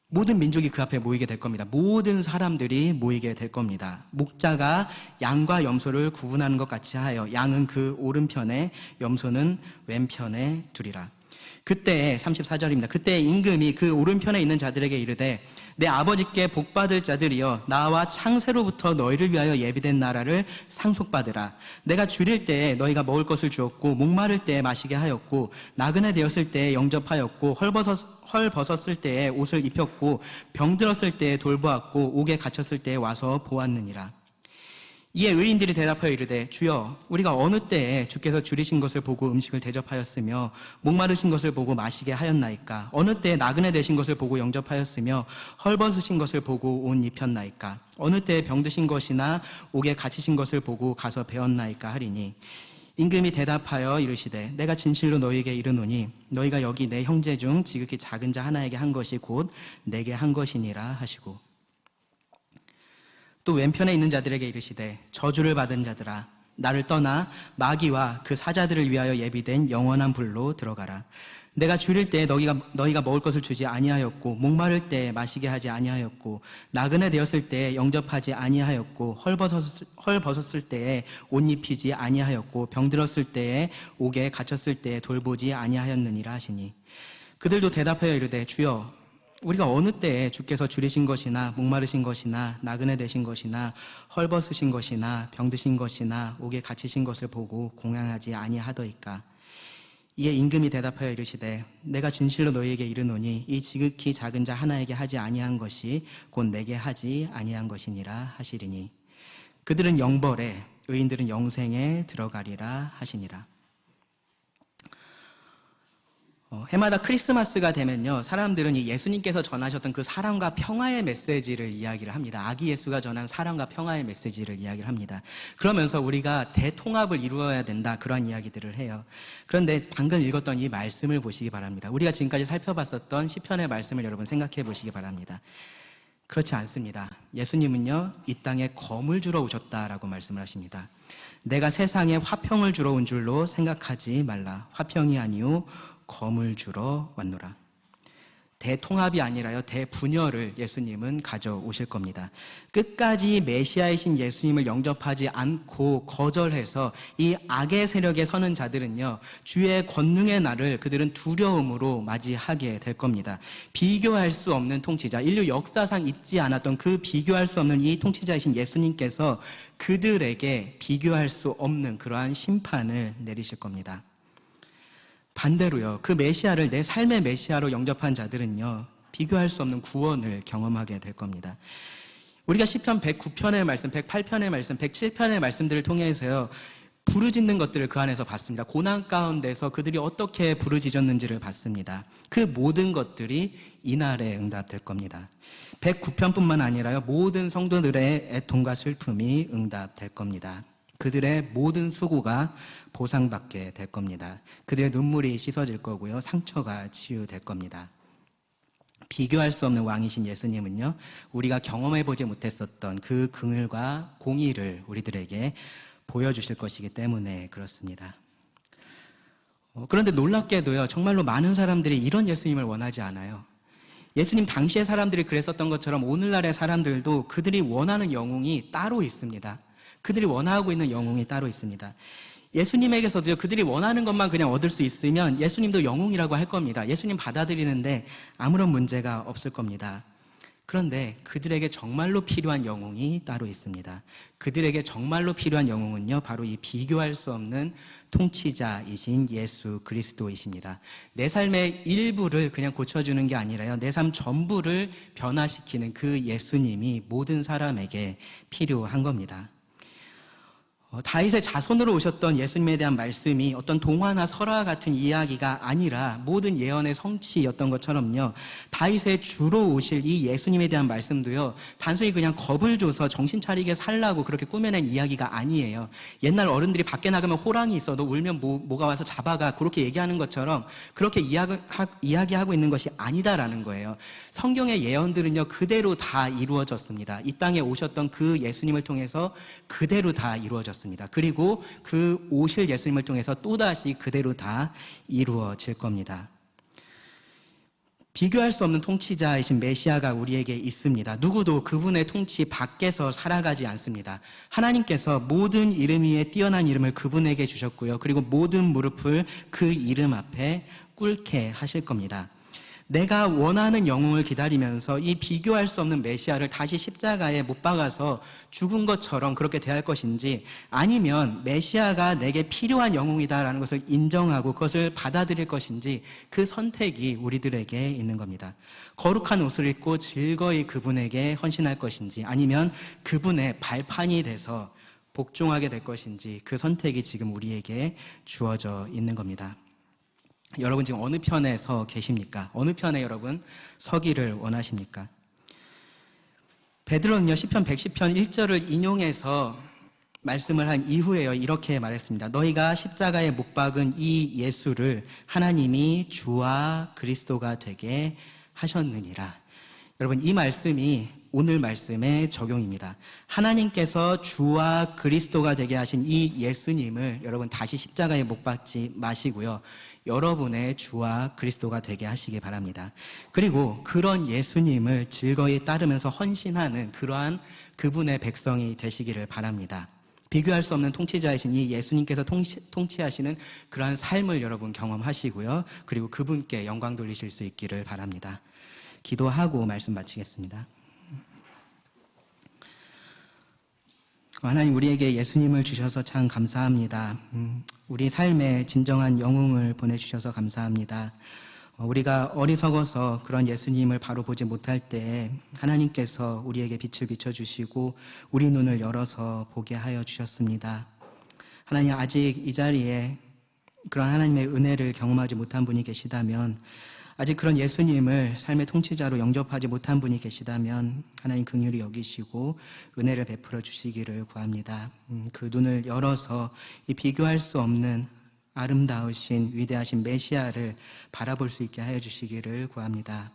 Speaker 1: 모든 민족이 그 앞에 모이게 될 겁니다. 모든 사람들이 모이게 될 겁니다. 목자가 양과 염소를 구분하는 것 같이 하여 양은 그 오른편에, 염소는 왼편에 두리라. 그때 34절입니다. 그때 임금이 그 오른편에 있는 자들에게 이르되, 내 아버지께 복받을 자들이여, 나와 창세로부터 너희를 위하여 예비된 나라를 상속받으라. 내가 줄일 때에 너희가 먹을 것을 주었고, 목마를 때에 마시게 하였고, 나그네 되었을 때에 영접하였고, 헐 벗었을 때에 옷을 입혔고, 병들었을 때에 돌보았고, 옥에 갇혔을 때에 와서 보았느니라. 이에 의인들이 대답하여 이르되, 주여, 우리가 어느 때에 주께서 줄이신 것을 보고 음식을 대접하였으며 목마르신 것을 보고 마시게 하였나이까? 어느 때에 나그네 되신 것을 보고 영접하였으며 헐벗으신 것을 보고 옷 입혔나이까? 어느 때에 병드신 것이나 옥에 갇히신 것을 보고 가서 배웠나이까? 하리니, 임금이 대답하여 이르시되, 내가 진실로 너희에게 이르노니 너희가 여기 내 형제 중 지극히 작은 자 하나에게 한 것이 곧 내게 한 것이니라 하시고, 또 왼편에 있는 자들에게 이르시되, 저주를 받은 자들아, 나를 떠나 마귀와 그 사자들을 위하여 예비된 영원한 불로 들어가라. 내가 줄일 때에 너희가 먹을 것을 주지 아니하였고, 목마를 때에 마시게 하지 아니하였고, 나그네 되었을 때에 영접하지 아니하였고, 헐 벗었을 때에 옷 입히지 아니하였고, 병들었을 때에 옥에 갇혔을 때에 돌보지 아니하였느니라 하시니, 그들도 대답하여 이르되, 주여, 우리가 어느 때에 주께서 줄이신 것이나 목마르신 것이나 나그네 되신 것이나 헐벗으신 것이나 병드신 것이나 옥에 갇히신 것을 보고 공양하지 아니하더이까? 이에 임금이 대답하여 이르시되, 내가 진실로 너희에게 이르노니 이 지극히 작은 자 하나에게 하지 아니한 것이 곧 내게 하지 아니한 것이니라 하시리니, 그들은 영벌에 의인들은 영생에 들어가리라 하시니라. 해마다 크리스마스가 되면요, 사람들은 이 예수님께서 전하셨던 그 사랑과 평화의 메시지를 이야기를 합니다. 아기 예수가 전한 사랑과 평화의 메시지를 이야기를 합니다. 그러면서 우리가 대통합을 이루어야 된다, 그런 이야기들을 해요. 그런데 방금 읽었던 이 말씀을 보시기 바랍니다. 우리가 지금까지 살펴봤었던 시편의 말씀을 여러분 생각해 보시기 바랍니다. 그렇지 않습니다. 예수님은요, 이 땅에 검을 주러 오셨다라고 말씀을 하십니다. 내가 세상에 화평을 주러 온 줄로 생각하지 말라. 화평이 아니요 검을 주러 왔노라. 대통합이 아니라요, 대분열을 예수님은 가져오실 겁니다. 끝까지 메시아이신 예수님을 영접하지 않고 거절해서 이 악의 세력에 서는 자들은요, 주의 권능의 날을 그들은 두려움으로 맞이하게 될 겁니다. 비교할 수 없는 통치자, 인류 역사상 있지 않았던 그 비교할 수 없는 이 통치자이신 예수님께서 그들에게 비교할 수 없는 그러한 심판을 내리실 겁니다. 반대로요, 그 메시아를 내 삶의 메시아로 영접한 자들은요, 비교할 수 없는 구원을 경험하게 될 겁니다. 우리가 시편 109편의 말씀, 108편의 말씀, 107편의 말씀들을 통해서요, 부르짖는 것들을 그 안에서 봤습니다. 고난 가운데서 그들이 어떻게 부르짖었는지를 봤습니다. 그 모든 것들이 이날에 응답될 겁니다. 109편뿐만 아니라요, 모든 성도들의 애통과 슬픔이 응답될 겁니다. 그들의 모든 수고가 보상받게 될 겁니다. 그들의 눈물이 씻어질 거고요, 상처가 치유될 겁니다. 비교할 수 없는 왕이신 예수님은요, 우리가 경험해보지 못했었던 그 긍휼과 공의를 우리들에게 보여주실 것이기 때문에 그렇습니다. 그런데 놀랍게도요, 정말로 많은 사람들이 이런 예수님을 원하지 않아요. 예수님 당시의 사람들이 그랬었던 것처럼 오늘날의 사람들도 그들이 원하는 영웅이 따로 있습니다. 그들이 원하고 있는 영웅이 따로 있습니다. 예수님에게서도요, 그들이 원하는 것만 그냥 얻을 수 있으면 예수님도 영웅이라고 할 겁니다. 예수님 받아들이는데 아무런 문제가 없을 겁니다. 그런데 그들에게 정말로 필요한 영웅이 따로 있습니다. 그들에게 정말로 필요한 영웅은요, 바로 이 비교할 수 없는 통치자이신 예수 그리스도이십니다. 내 삶의 일부를 그냥 고쳐주는 게 아니라요, 내 삶 전부를 변화시키는 그 예수님이 모든 사람에게 필요한 겁니다. 다윗의 자손으로 오셨던 예수님에 대한 말씀이 어떤 동화나 설화 같은 이야기가 아니라 모든 예언의 성취였던 것처럼요, 다윗의 주로 오실 이 예수님에 대한 말씀도요, 단순히 그냥 겁을 줘서 정신 차리게 살라고 그렇게 꾸며낸 이야기가 아니에요. 옛날 어른들이 밖에 나가면 호랑이 있어도 울면 뭐가 와서 잡아가, 그렇게 얘기하는 것처럼 그렇게 이야기하고 있는 것이 아니다라는 거예요. 성경의 예언들은요, 그대로 다 이루어졌습니다. 이 땅에 오셨던 그 예수님을 통해서 그대로 다 이루어졌습니다. 그리고 그 오실 예수님을 통해서 또다시 그대로 다 이루어질 겁니다. 비교할 수 없는 통치자이신 메시아가 우리에게 있습니다. 누구도 그분의 통치 밖에서 살아가지 않습니다. 하나님께서 모든 이름 위에 뛰어난 이름을 그분에게 주셨고요, 그리고 모든 무릎을 그 이름 앞에 꿇게 하실 겁니다. 내가 원하는 영웅을 기다리면서 이 비교할 수 없는 메시아를 다시 십자가에 못 박아서 죽은 것처럼 그렇게 대할 것인지, 아니면 메시아가 내게 필요한 영웅이다라는 것을 인정하고 그것을 받아들일 것인지, 그 선택이 우리들에게 있는 겁니다. 거룩한 옷을 입고 즐거이 그분에게 헌신할 것인지, 아니면 그분의 발판이 돼서 복종하게 될 것인지, 그 선택이 지금 우리에게 주어져 있는 겁니다. 여러분 지금 어느 편에 서 계십니까? 어느 편에 여러분 서기를 원하십니까? 베드로는요, 시편 110편 1절을 인용해서 말씀을 한 이후에요, 이렇게 말했습니다. 너희가 십자가에 못 박은 이 예수를 하나님이 주와 그리스도가 되게 하셨느니라. 여러분, 이 말씀이 오늘 말씀의 적용입니다. 하나님께서 주와 그리스도가 되게 하신 이 예수님을 여러분 다시 십자가에 못 박지 마시고요, 여러분의 주와 그리스도가 되게 하시기 바랍니다. 그리고 그런 예수님을 즐거이 따르면서 헌신하는 그러한 그분의 백성이 되시기를 바랍니다. 비교할 수 없는 통치자이신 이 예수님께서 통치하시는 그러한 삶을 여러분 경험하시고요, 그리고 그분께 영광 돌리실 수 있기를 바랍니다. 기도하고 말씀 마치겠습니다. 하나님, 우리에게 예수님을 주셔서 참 감사합니다. 우리 삶에 진정한 영웅을 보내주셔서 감사합니다. 우리가 어리석어서 그런 예수님을 바로 보지 못할 때 하나님께서 우리에게 빛을 비춰주시고 우리 눈을 열어서 보게 하여 주셨습니다. 하나님, 아직 이 자리에 그런 하나님의 은혜를 경험하지 못한 분이 계시다면, 아직 그런 예수님을 삶의 통치자로 영접하지 못한 분이 계시다면 하나님 긍휼히 여기시고 은혜를 베풀어 주시기를 구합니다. 그 눈을 열어서 이 비교할 수 없는 아름다우신 위대하신 메시아를 바라볼 수 있게 하여 주시기를 구합니다.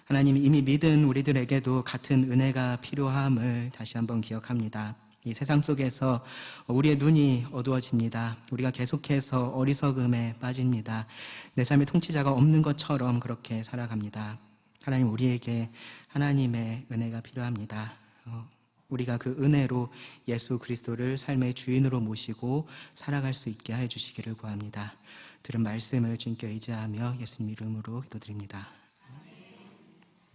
Speaker 1: 하나님, 이미 믿은 우리들에게도 같은 은혜가 필요함을 다시 한번 기억합니다. 이 세상 속에서 우리의 눈이 어두워집니다. 우리가 계속해서 어리석음에 빠집니다. 내 삶의 통치자가 없는 것처럼 그렇게 살아갑니다. 하나님, 우리에게 하나님의 은혜가 필요합니다. 우리가 그 은혜로 예수 그리스도를 삶의 주인으로 모시고 살아갈 수 있게 해 주시기를 구합니다. 들은 말씀을 주님께 의지하며 예수님 이름으로 기도드립니다.